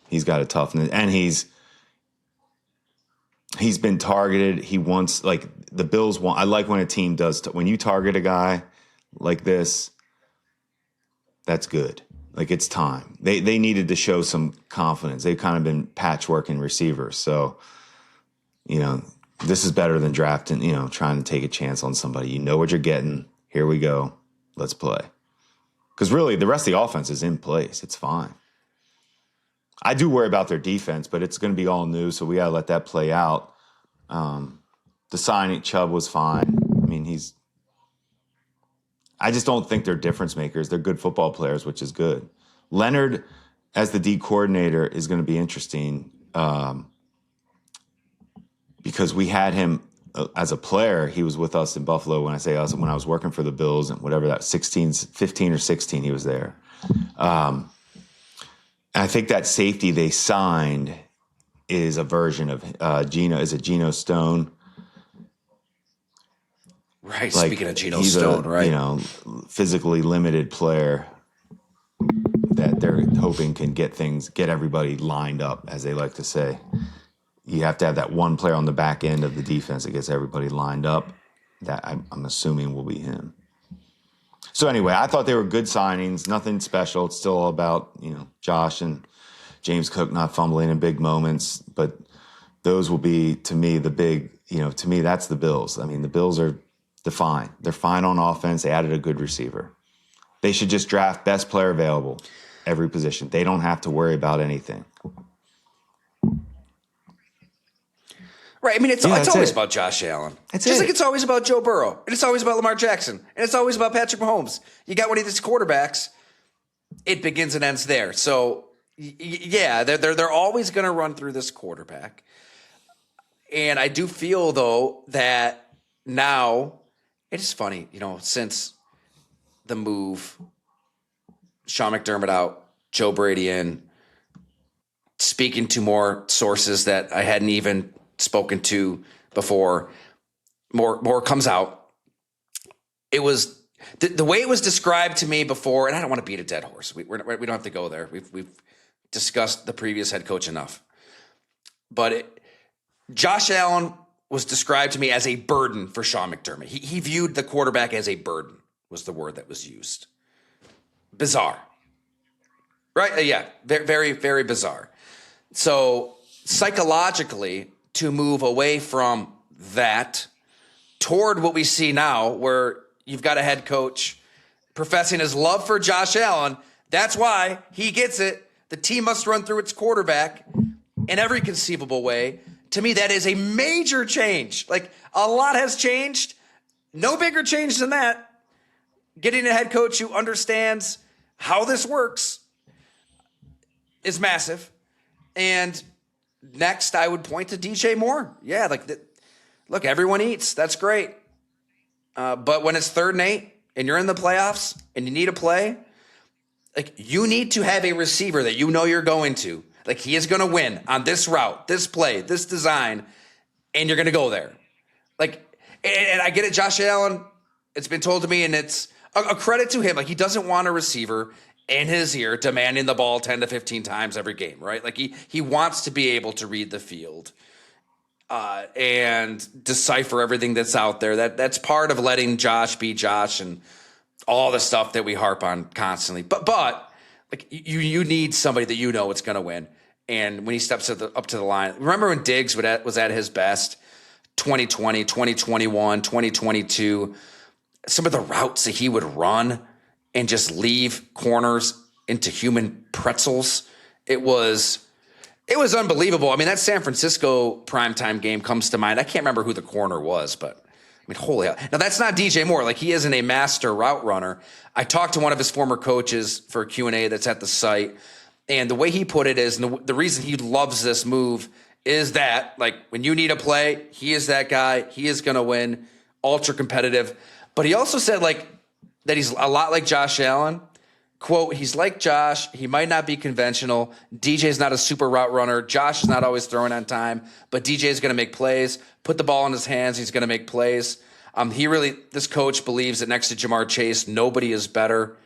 He's got a toughness, and he's been targeted. He wants, like, the Bills want. I like when a team does when you target a guy like this. That's good. Like, it's time. They needed to show some confidence. They've kind of been patchworking receivers, so this is better than drafting. Trying to take a chance on somebody. You know what you're getting. Here we go. Let's play. Because really, the rest of the offense is in place. It's fine. I do worry about their defense, but it's going to be all new, so we got to let that play out. The signing, Chubb was fine. I mean, I just don't think they're difference makers. They're good football players, which is good. Leonard, as the D coordinator, is going to be interesting because we had him as a player. He was with us in Buffalo. When I say us, when I was working for the Bills and whatever that 15 or 16, he was there. And I think that safety they signed is a version of Geno Stone. Right. Like, speaking of Geno Stone, right? Physically limited player that they're hoping can get everybody lined up, as they like to say. You have to have that one player on the back end of the defense that gets everybody lined up. That I'm assuming will be him. So anyway, I thought they were good signings. Nothing special. It's still all about, Josh and James Cook not fumbling in big moments. But those will be, to me, the big, to me, that's the Bills. I mean, the Bills are fine. They're fine on offense. They added a good receiver. They should just draft best player available, every position. They don't have to worry about anything. Right. I mean, it's always about Josh Allen. Like it's always about Joe Burrow. And it's always about Lamar Jackson. And it's always about Patrick Mahomes. You got one of these quarterbacks, it begins and ends there. So, yeah, they're always going to run through this quarterback. And I do feel, though, that now it is funny, since the move, Sean McDermott out, Joe Brady in, speaking to more sources that I hadn't even spoken to before, more comes out. It was the way it was described to me before, and I don't want to beat a dead horse. We don't have to go there. We've discussed the previous head coach enough. But Josh Allen was described to me as a burden for Sean McDermott. He viewed the quarterback as a burden, was the word that was used. Bizarre. Right? Yeah, very, very bizarre. So psychologically, to move away from that toward what we see now, where you've got a head coach professing his love for Josh Allen. That's why he gets it. The team must run through its quarterback in every conceivable way. To me, that is a major change. Like, a lot has changed. No bigger change than that. Getting a head coach who understands how this works is massive. And next, I would point to DJ Moore. Yeah, look, everyone eats. That's great. But when it's 3rd and 8 and you're in the playoffs and you need a play, like, you need to have a receiver that you know you're going to. Like, he is going to win on this route, this play, this design, and you're going to go there. Like, and I get it, Josh Allen, it's been told to me, and it's a credit to him. Like, he doesn't want a receiver in his ear demanding the ball 10 to 15 times every game, right? Like, he wants to be able to read the field and decipher everything that's out there. That's part of letting Josh be Josh and all the stuff that we harp on constantly. But like, you need somebody that you know it's going to win. And when he steps up to the line, remember when Diggs was at his best, 2020, 2021, 2022, some of the routes that he would run and just leave corners into human pretzels. It was unbelievable. I mean, that San Francisco primetime game comes to mind. I can't remember who the corner was, but I mean, holy hell. Now, that's not DJ Moore. Like, he isn't a master route runner. I talked to one of his former coaches for a Q&A that's at the site, and the way he put it is, and the reason he loves this move is that, like, when you need a play, he is that guy. He is going to win, ultra competitive. But he also said, like, that he's a lot like Josh Allen. Quote, he's like Josh. He might not be conventional. DJ's not a super route runner. Josh is not always throwing on time, but DJ is going to make plays. Put the ball in his hands. He's going to make plays. This coach believes that next to Jamar Chase, nobody is better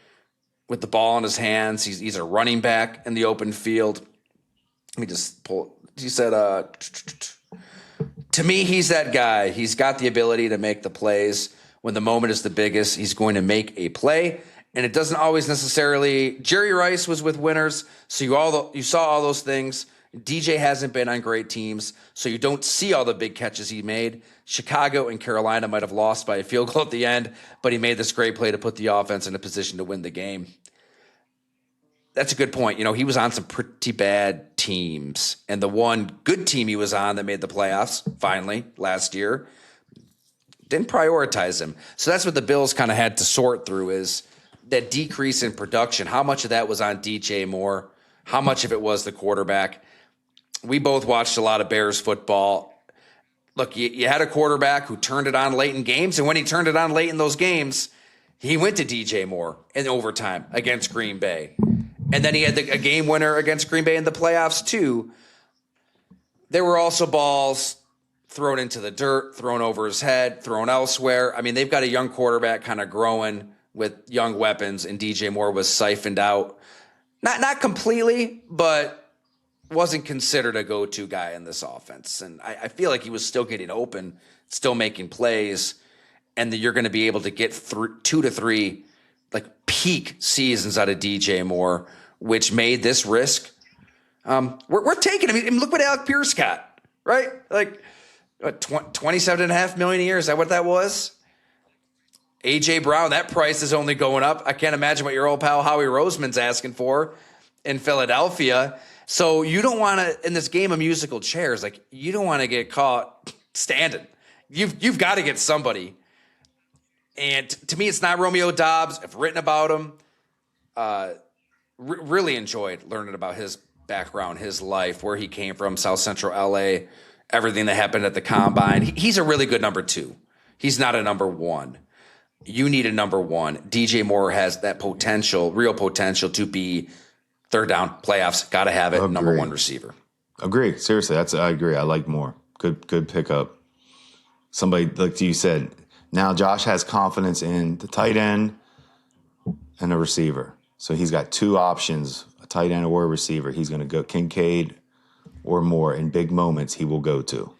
with the ball in his hands. He's a running back in the open field. Let me just pull. He said, to me, he's that guy. He's got the ability to make the plays. When the moment is the biggest, he's going to make a play. And it doesn't always necessarily. Jerry Rice was with winners, so you saw all those things. DJ hasn't been on great teams, so you don't see all the big catches he made. Chicago and Carolina might have lost by a field goal at the end, but he made this great play to put the offense in a position to win the game. That's a good point. You know, he was on some pretty bad teams, and the one good team he was on that made the playoffs finally last year didn't prioritize him. So that's what the Bills kind of had to sort through, is that decrease in production. How much of that was on DJ Moore? How much of it was the quarterback? We both watched a lot of Bears football. Look, you had a quarterback who turned it on late in games, and when he turned it on late in those games, he went to DJ Moore in overtime against Green Bay. And then he had a game winner against Green Bay in the playoffs too. There were also balls thrown into the dirt, thrown over his head, thrown elsewhere. I mean, they've got a young quarterback kind of growing with young weapons, and DJ Moore was siphoned out. Not completely, but wasn't considered a go-to guy in this offense. And I feel like he was still getting open, still making plays, and that you're going to be able to get 2 to 3 like peak seasons out of DJ Moore, which made this risk. We're taking him. I mean, look what Alec Pierce got, right? Like $27.5 million a year. Is that what that was? AJ Brown, that price is only going up. I can't imagine what your old pal Howie Roseman's asking for in Philadelphia. So you don't want to, in this game of musical chairs, like, you don't want to get caught standing. You've got to get somebody. And to me, it's not Romeo Doubs. I've written about him. Really enjoyed learning about his background, his life, where he came from, South Central LA, everything that happened at the combine. He's a really good number 2. He's not a number 1. You need a number 1. DJ Moore has that potential, real potential, to be third down, playoffs. Got to have it. Agree. Number 1 receiver. Agree. Seriously, I agree. I like Moore. Good pickup. Somebody, like you said, now Josh has confidence in the tight end and a receiver. So he's got 2 options, a tight end or a receiver. He's going to go Kincaid or Moore. In big moments, he will go to.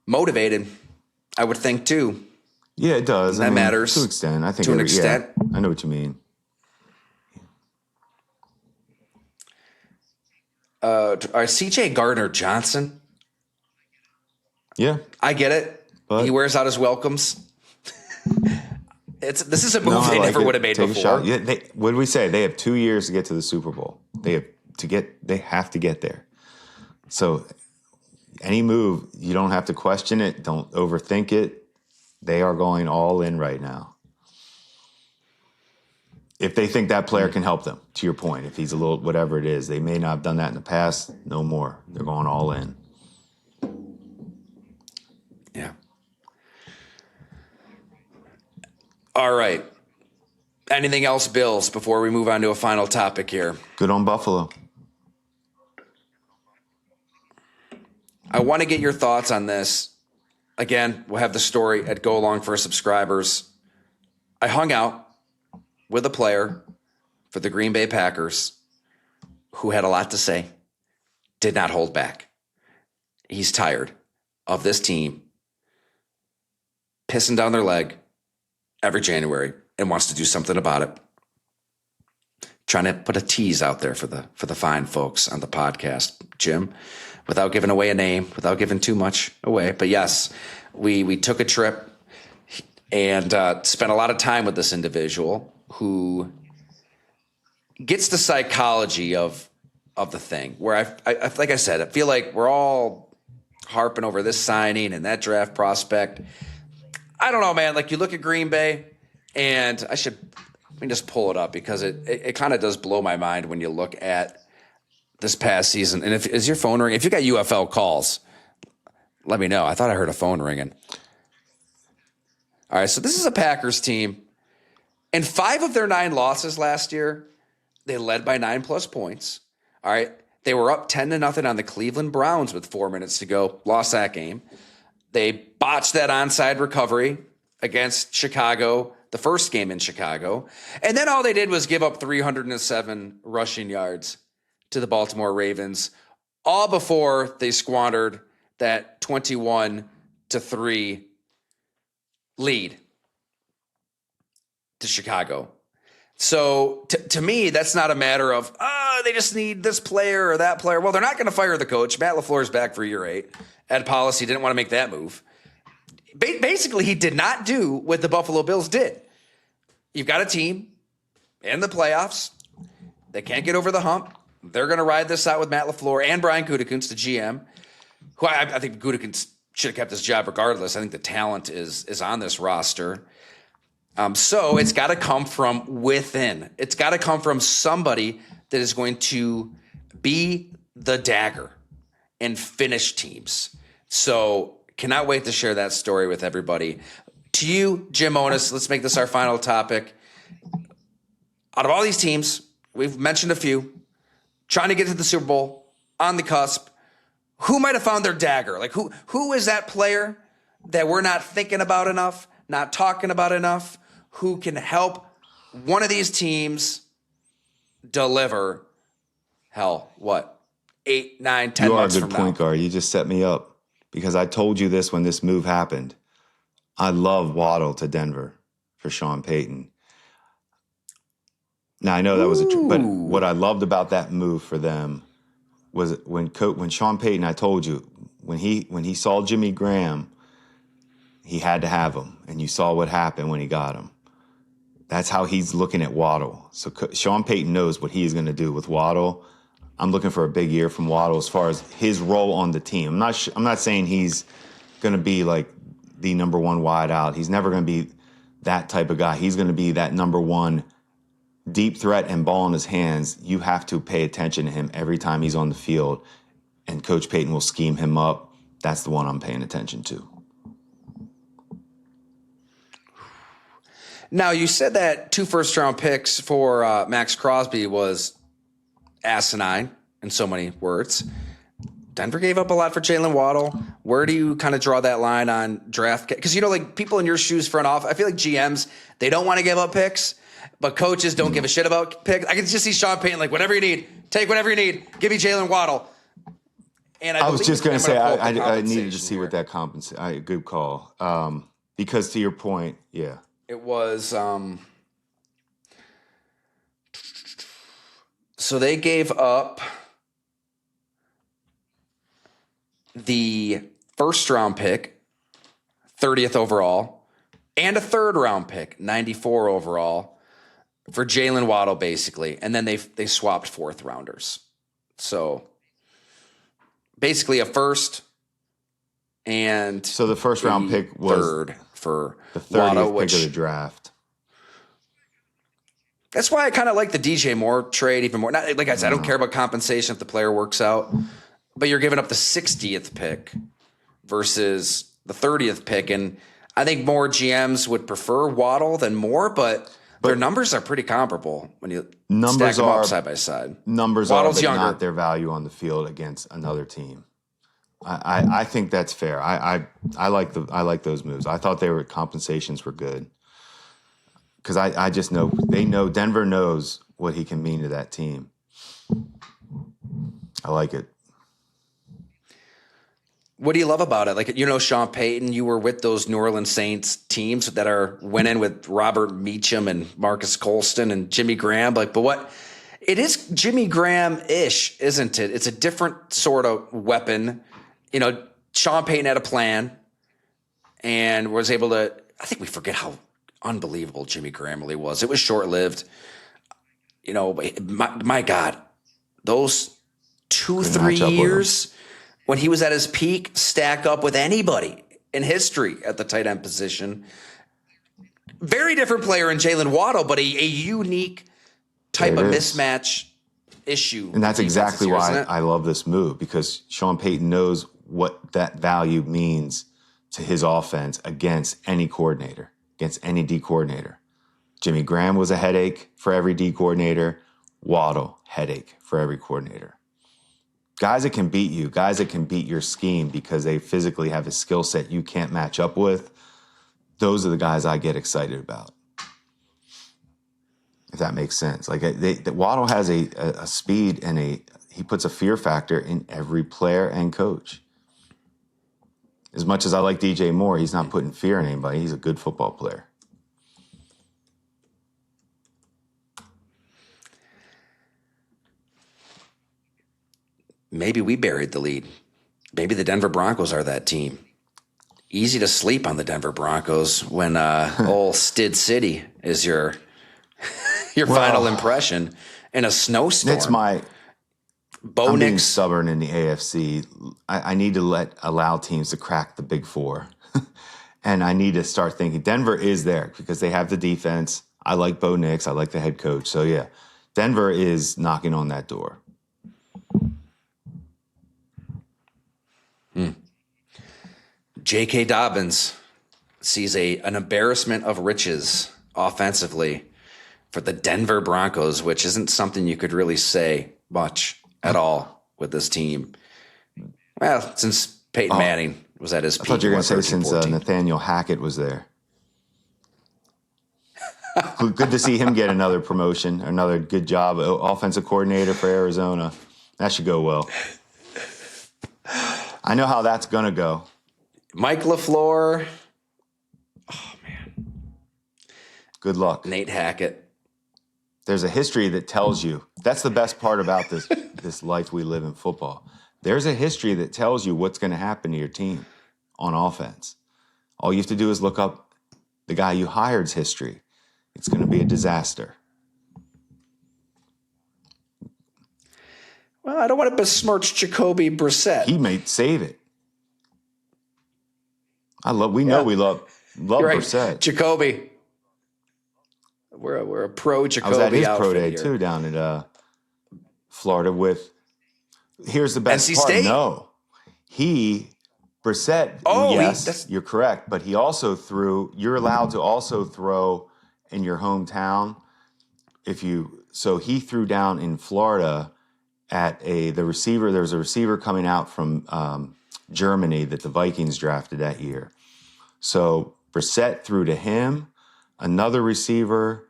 Motivated, I would think, too. Yeah, it does. That matters. To an extent. I think to an extent. Yeah, I know what you mean. CJ Gardner-Johnson. Yeah, I get it. but He wears out his welcomes. This is a move no, I they like never it. would have made Take before. a shot. Yeah, what did we say? They have 2 years to get to the Super Bowl. They have to get there. So any move, you don't have to question it. Don't overthink it. They are going all in right now. If they think that player can help them, to your point, if he's a little, whatever it is, they may not have done that in the past. No more. They're going all in. Yeah. All right. Anything else, Bills, before we move on to a final topic here? Good on Buffalo. I want to get your thoughts on this. Again, we'll have the story at Go Along for subscribers. I hung out with a player for the Green Bay Packers who had a lot to say, did not hold back. He's tired of this team pissing down their leg every January and wants to do something about it. Trying to put a tease out there for the fine folks on the podcast, Jim, without giving away a name, without giving too much away. But yes, we took a trip and spent a lot of time with this individual who gets the psychology of the thing. Where I like I said, I feel like we're all harping over this signing and that draft prospect. I don't know, man. Like you look at Green Bay, and let me just pull it up because it kind of does blow my mind when you look at this past season. And is your phone ringing? If you got UFL calls, let me know. I thought I heard a phone ringing. All right, so this is a Packers team. In 5 of their 9 losses last year, they led by 9+ points. All right, they were up 10-0 on the Cleveland Browns with 4 minutes to go. Lost that game. They botched that onside recovery against Chicago, the first game in Chicago. And then all they did was give up 307 rushing yards to the Baltimore Ravens, all before they squandered that 21-3 lead to Chicago. So to me, that's not a matter of, they just need this player or that player. Well, they're not going to fire the coach. Matt LaFleur is back for year 8. Ed Policy didn't want to make that move. Basically, he did not do what the Buffalo Bills did. You've got a team in the playoffs. They can't get over the hump. They're going to ride this out with Matt LaFleur and Brian Gutekunst, the GM, who I think Gutekunst should have kept his job regardless. I think the talent is on this roster. So it's got to come from within. It's got to come from somebody that is going to be the dagger and finish teams. So cannot wait to share that story with everybody. To you, Jim Onis, let's make this our final topic. Out of all these teams, we've mentioned a few, trying to get to the Super Bowl, on the cusp, who might have found their dagger? Like who is that player that we're not thinking about enough, not talking about enough, who can help one of these teams deliver, 8, 9, 10 You are a months good from now? point guard. You just set me up because I told you this when this move happened. I love Waddle to Denver for Sean Payton. Now I know that was but what I loved about that move for them was when Sean Payton, I told you, when he saw Jimmy Graham, he had to have him, and you saw what happened when he got him. That's how he's looking at Waddle. So Sean Payton knows what he is going to do with Waddle. I'm looking for a big year from Waddle as far as his role on the team. I'm not saying he's going to be like the number one wide out. He's never going to be that type of guy. He's going to be that number one deep threat and ball in his hands. You have to pay attention to him every time he's on the field, and Coach Payton will scheme him up. That's the one I'm paying attention to. Now, you said that 2 first-round picks for Max Crosby was asinine in so many words. Denver gave up a lot for Jalen Waddle. Where do you kind of draw that line on draft? Because, like people in your shoes front off, I feel like GMs, they don't want to give up picks, but coaches don't give a shit about picks. I can just see Sean Payton like, whatever you need, take whatever you need, give me Jalen Waddle. And I was just going to say, I needed to see here. what that compensation. Good call. Because to your point, yeah. It was so they gave up the first round pick, 30th overall, and a third round pick, 94 overall, for Jalen Waddle, basically. And then they swapped fourth rounders. So basically a first and So the first round pick was third for the 30th Waddle, pick of the draft. That's why I kind of like the DJ Moore trade even more. Not, like I said, I don't care about compensation if the player works out, but you're giving up the 60th pick versus the 30th pick. And I think more GMs would prefer Waddle than Moore, but their numbers are pretty comparable when you stack them up side by side. Numbers Waddle's are, but younger. not their value on the field against another team. I think that's fair. I like those moves. I thought compensations were good. Because I just know Denver knows what he can mean to that team. I like it. What do you love about it? Like, Sean Payton, you were with those New Orleans Saints teams that are winning with Robert Meacham and Marcus Colston and Jimmy Graham. But what it is Jimmy Graham-ish, isn't it? It's a different sort of weapon. Sean Payton had a plan and was able to, I think we forget how unbelievable Jimmy Graham really was. It was short-lived. My God, those 2-3 years when he was at his peak stack up with anybody in history at the tight end position. Very different player in Jalen Waddle, but a unique type of mismatch issue. And that's exactly why I love this move, because Sean Payton knows what that value means to his offense against any coordinator. Against any D coordinator. Jimmy Graham was a headache for every D coordinator. Waddle, headache for every coordinator. Guys that can beat you, guys that can beat your scheme because they physically have a skill set you can't match up with, those are the guys I get excited about. If that makes sense. Like Waddle has a speed and he puts a fear factor in every player and coach. As much as I like DJ Moore, he's not putting fear in anybody. He's a good football player. Maybe we buried the lead. Maybe the Denver Broncos are that team. Easy to sleep on the Denver Broncos when old Stid City is your final impression in a snowstorm. It's I'm being stubborn in the AFC. I need to allow teams to crack the big four. And I need to start thinking Denver is there because they have the defense. I like Bo Nix. I like the head coach. So, yeah, Denver is knocking on that door. J.K. Dobbins sees an embarrassment of riches offensively for the Denver Broncos, which isn't something you could really say much at all with this team. Well, since Peyton Manning was at his peak. I thought you were going to say since 14. Nathaniel Hackett was there. Good to see him get another promotion, another good job. Offensive coordinator for Arizona. That should go well. I know how that's going to go. Mike LaFleur. Oh, man. Good luck. Nate Hackett. There's a history that tells you. That's the best part about this life we live in football. There's a history that tells you what's going to happen to your team on offense. All you have to do is look up the guy you hired's history. It's going to be a disaster. Well, I don't want to besmirch Jacoby Brissett. He may save it. We know we love right. Brissett. Jacoby. We're a pro Jacoby. I was at his pro outfit day here. too down at Florida with. Here's the best NC part. State? No, Brissett. Yes, you're correct. But he also threw. You're allowed to also throw in your hometown So he threw down in Florida at the receiver. There was a receiver coming out from Germany that the Vikings drafted that year. So Brissett threw to him, another receiver.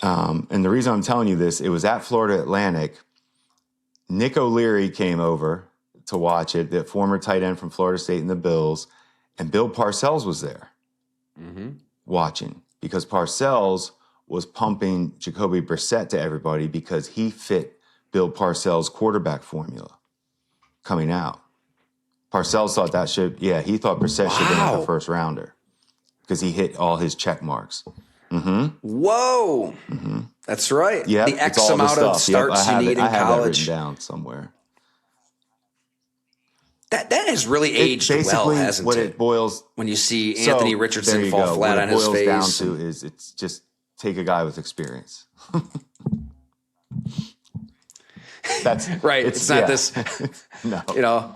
And the reason I'm telling you this, it was at Florida Atlantic. Nick O'Leary came over to watch it, the former tight end from Florida State and the Bills, and Bill Parcells was there watching because Parcells was pumping Jacoby Brissett to everybody because he fit Bill Parcells' quarterback formula coming out. Parcells thought he thought Brissett should have been like a Wow. first rounder because he hit all his check marks. Whoa. That's right. Yeah, The X amount of starts you need in I have that written college. down somewhere. That has really aged well, Basically, hasn't what it? it boils When you see so, Anthony there Richardson you fall go. flat What on it his boils down face. to is it's just take a guy with experience. That's Right. It's not this, no.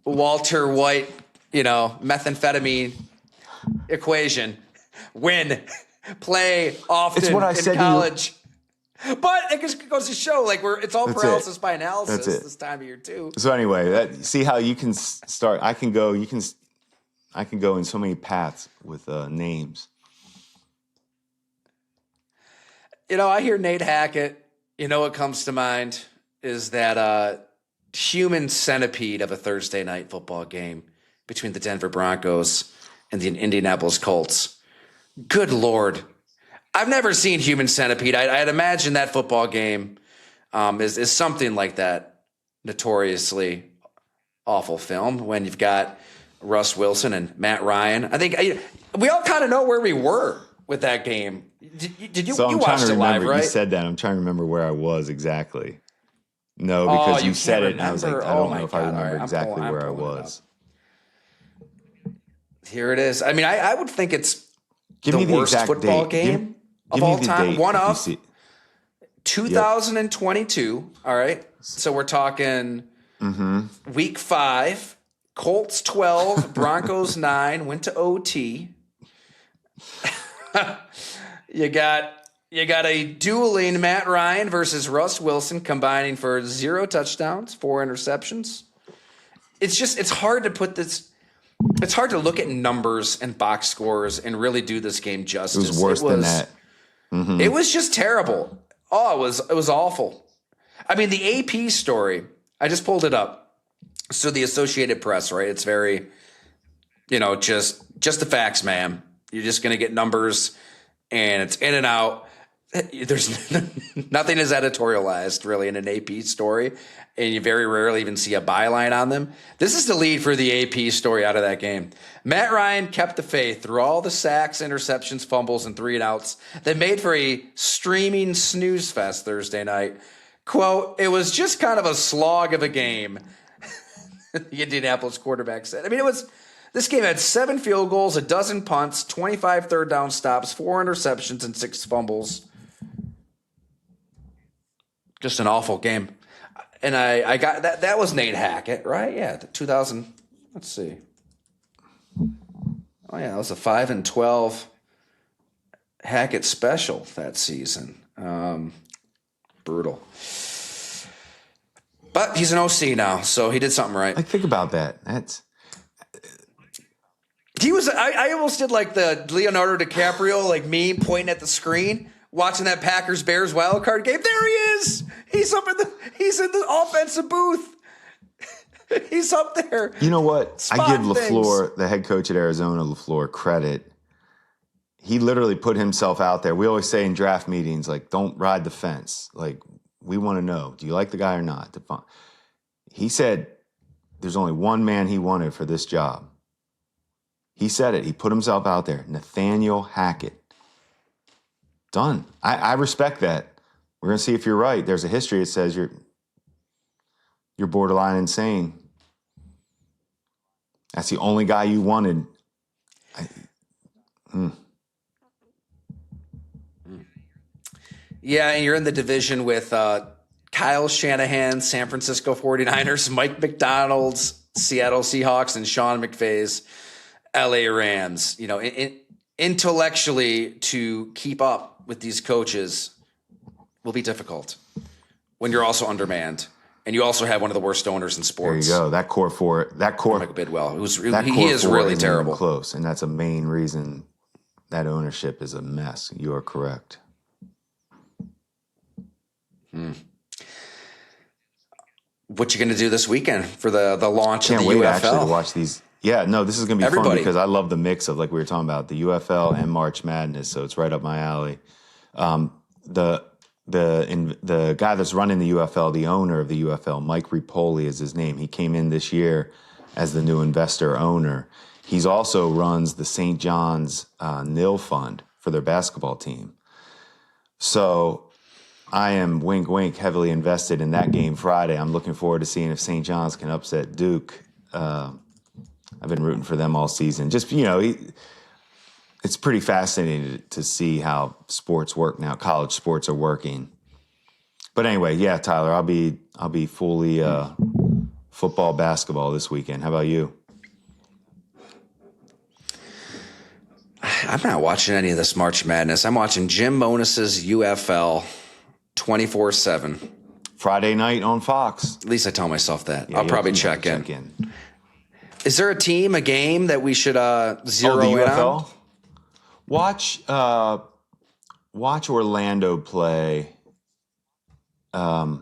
Walter White, methamphetamine equation. Win, play often It's what I in said to you. college. But it just goes to show, it's all That's paralysis it. by analysis That's it. this time of year too. So anyway, see how you can start. I can go in so many paths with names. I hear Nate Hackett. What comes to mind is that human centipede of a Thursday night football game between the Denver Broncos and the Indianapolis Colts. Good Lord. I've never seen human centipede. I'd imagine that football game is something like that notoriously awful film when you've got Russ Wilson and Matt Ryan. I think we all kind of know where we were with that game. Did you? So You I'm trying watched to it live, remember. right? You said that. I'm trying to remember where I was exactly. No, because you you said can't it, and I was like, remember? I Oh don't my know if I God. remember All right, I'm exactly where I pulling it was. Here it is. I mean, I would think it's Give the me the worst exact football date. game of Give me all the time. date One if you of see- 2022. All right. So we're talking week 5. Colts 12, Broncos 9, went to OT. You got a dueling Matt Ryan versus Russ Wilson combining for 0 touchdowns, 4 interceptions. It's hard to put this. It's hard to look at numbers and box scores and really do this game justice. It was worse than that. It was just terrible. Oh, it was awful. I mean, the AP story, I just pulled it up. So the Associated Press, right? It's very, just the facts, ma'am. You're just going to get numbers and it's in and out. There's nothing is editorialized really in an AP story, and you very rarely even see a byline on them. This is the lead for the AP story out of that game. Matt Ryan kept the faith through all the sacks, interceptions, fumbles, and 3 and outs that made for a streaming snooze fest Thursday night. Quote, it was just kind of a slog of a game, the Indianapolis quarterback said. I mean, this game had 7 field goals, 12 punts, 25 third down stops, 4 interceptions, and 6 fumbles. Just an awful game. And I got that. That was Nate Hackett, right? Yeah, 2000. Let's see. Oh yeah, that was a 5-12 Hackett special that season. Brutal. But he's an OC now, so he did something right. Like, think about that. He was. I almost did like the Leonardo DiCaprio meme pointing at the screen, watching that Packers Bears wild card game. There he is. He's in the offensive booth. He's up there. You know what? I give LaFleur, things. the head coach at Arizona, LaFleur, credit. He literally put himself out there. We always say in draft meetings, don't ride the fence. We want to know, do you like the guy or not? He said there's only one man he wanted for this job. He said it. He put himself out there. Nathaniel Hackett. Done. I respect that. We're going to see if you're right. There's a history that says you're borderline insane. That's the only guy you wanted. Yeah, and you're in the division with Kyle Shanahan, San Francisco 49ers, Mike McDonald's Seattle Seahawks, and Sean McVay's LA Rams. Intellectually to keep up with these coaches will be difficult when you're also undermanned. And you also have one of the worst owners in There sports. you go. That core four. Mike Bidwell. That He core is four really isn't even terrible. close, and that's a main reason that ownership is a mess. You are correct. What you going to do this weekend for the launch Can't of the wait UFL? actually to watch these. Yeah, no, this is going to be fun Everybody. because I love the mix of, like we were talking about, the UFL and March Madness. So it's right up my alley. The guy that's running the UFL, the owner of the UFL, Mike Repoli is his name. He came in this year as the new investor owner. He's also runs the St. John's NIL fund for their basketball team. So I am, wink, wink, heavily invested in that game Friday. I'm looking forward to seeing if St. John's can upset Duke. I've been rooting for them all season. Just, it's pretty fascinating to see how sports work now. College sports are working. But anyway, yeah, Tyler, I'll be fully football, basketball this weekend. How about you? I'm not watching any of this March Madness. I'm watching Jim Monis's UFL 24/7. Friday night on Fox. At least I tell myself that. Yeah, I'll probably check in. Is there a team, a game that we should zero the in UFL? on? Watch Orlando play. I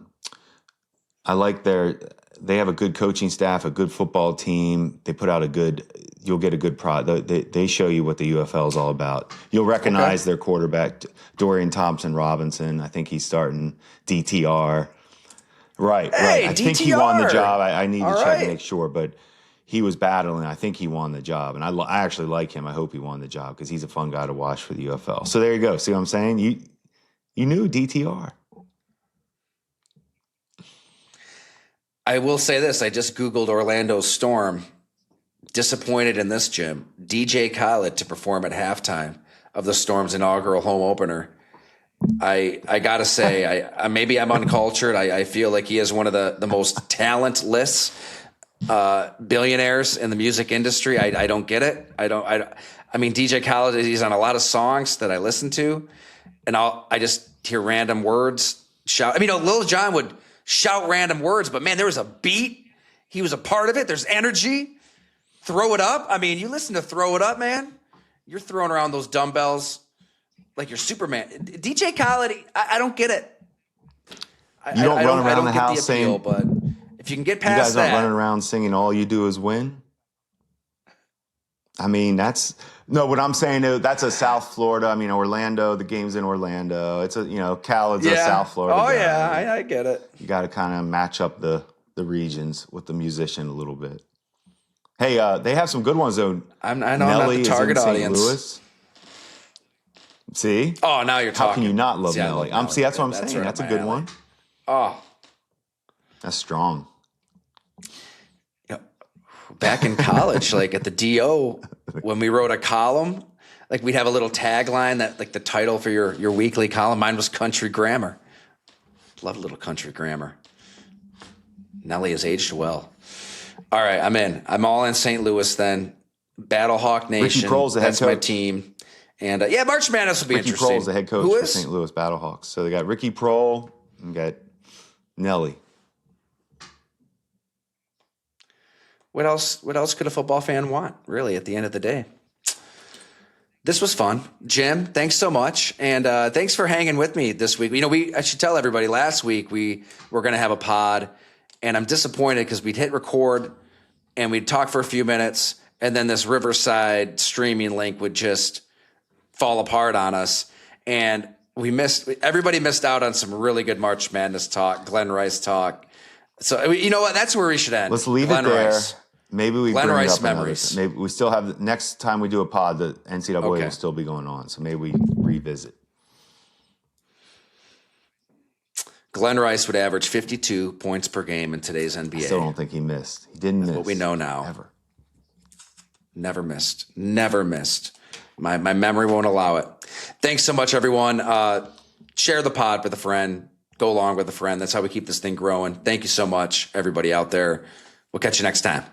like they have a good coaching staff, a good football team. They put out you'll get a good product. They show you what the UFL is all about. You'll recognize their quarterback, Dorian Thompson-Robinson. I think he's starting DTR. Right. I think he won the job. I need to check and make sure, but he was battling. I think he won the job, and I actually like him. I hope he won the job because he's a fun guy to watch for the UFL. So there you go. See what I'm saying? You knew DTR. I will say this. I just Googled Orlando Storm. Disappointed in this, Jim. DJ Khaled to perform at halftime of the Storm's inaugural home opener. I got to say, maybe I'm uncultured. I feel like he is one of the most talentless billionaires in the music industry. I don't get it. I mean, DJ Khaled, he's on a lot of songs that I listen to, and I just hear random words shout. I mean, Lil Jon would shout random words, but man, there was a beat. He was a part of it. There's energy. Throw It Up. I mean, you listen to Throw It Up, man. You're throwing around those dumbbells like you're Superman. DJ Khaled, I don't get it. You don't run around the house saying, but if you can get you guys past that. aren't running around singing "All You Do Is Win." I mean, what I'm saying is that's a South Florida. I mean, Orlando. The game's in Orlando. It's Khaled's a South Florida. Oh guy. yeah, I get it. You got to kind of match up the regions with the musician a little bit. Hey, they have some good ones though. I know Nelly I'm not the target is in audience. St. Louis. See? Oh, now you're talking. How can you not love See, Nelly? Nelly. That's what I'm saying. Right That's a up good my alley. one. Oh, That's strong. back in college, like at the DO, when we wrote a column, like we'd have a little tagline that, like the title for your weekly column. Mine was Country Grammar. Love a little country grammar. Nelly has aged well. All right, I'm in. I'm all in St. Louis then. Battlehawk Nation. Ricky Proehl's the head That's my coach. team. And March Madness will be Ricky interesting. Proehl's the head coach Who for is? St. Louis Battlehawks. So they got Ricky Proehl and got Nelly. What else could a football fan want, really, at the end of the day? This was fun. Jim, thanks so much. And thanks for hanging with me this week. I should tell everybody, last week we were going to have a pod, and I'm disappointed because we'd hit record and we'd talk for a few minutes, and then this Riverside streaming link would just fall apart on us. And everybody missed out on some really good March Madness talk, Glenn Rice talk. So you know what? That's where we should end. Let's leave Glenn it there. Rice. Maybe we Glenn bring Rice it up another memories. time. Maybe we still have next time we do a pod, the NCAA will still be going on. So maybe we revisit. Glenn Rice would average 52 points per game in today's NBA. I still don't think he missed. He didn't miss. What we know now. Ever. Never missed. Never missed. My memory won't allow it. Thanks so much, everyone. Share the pod with a friend. Go along with a friend. That's how we keep this thing growing. Thank you so much, everybody out there. We'll catch you next time.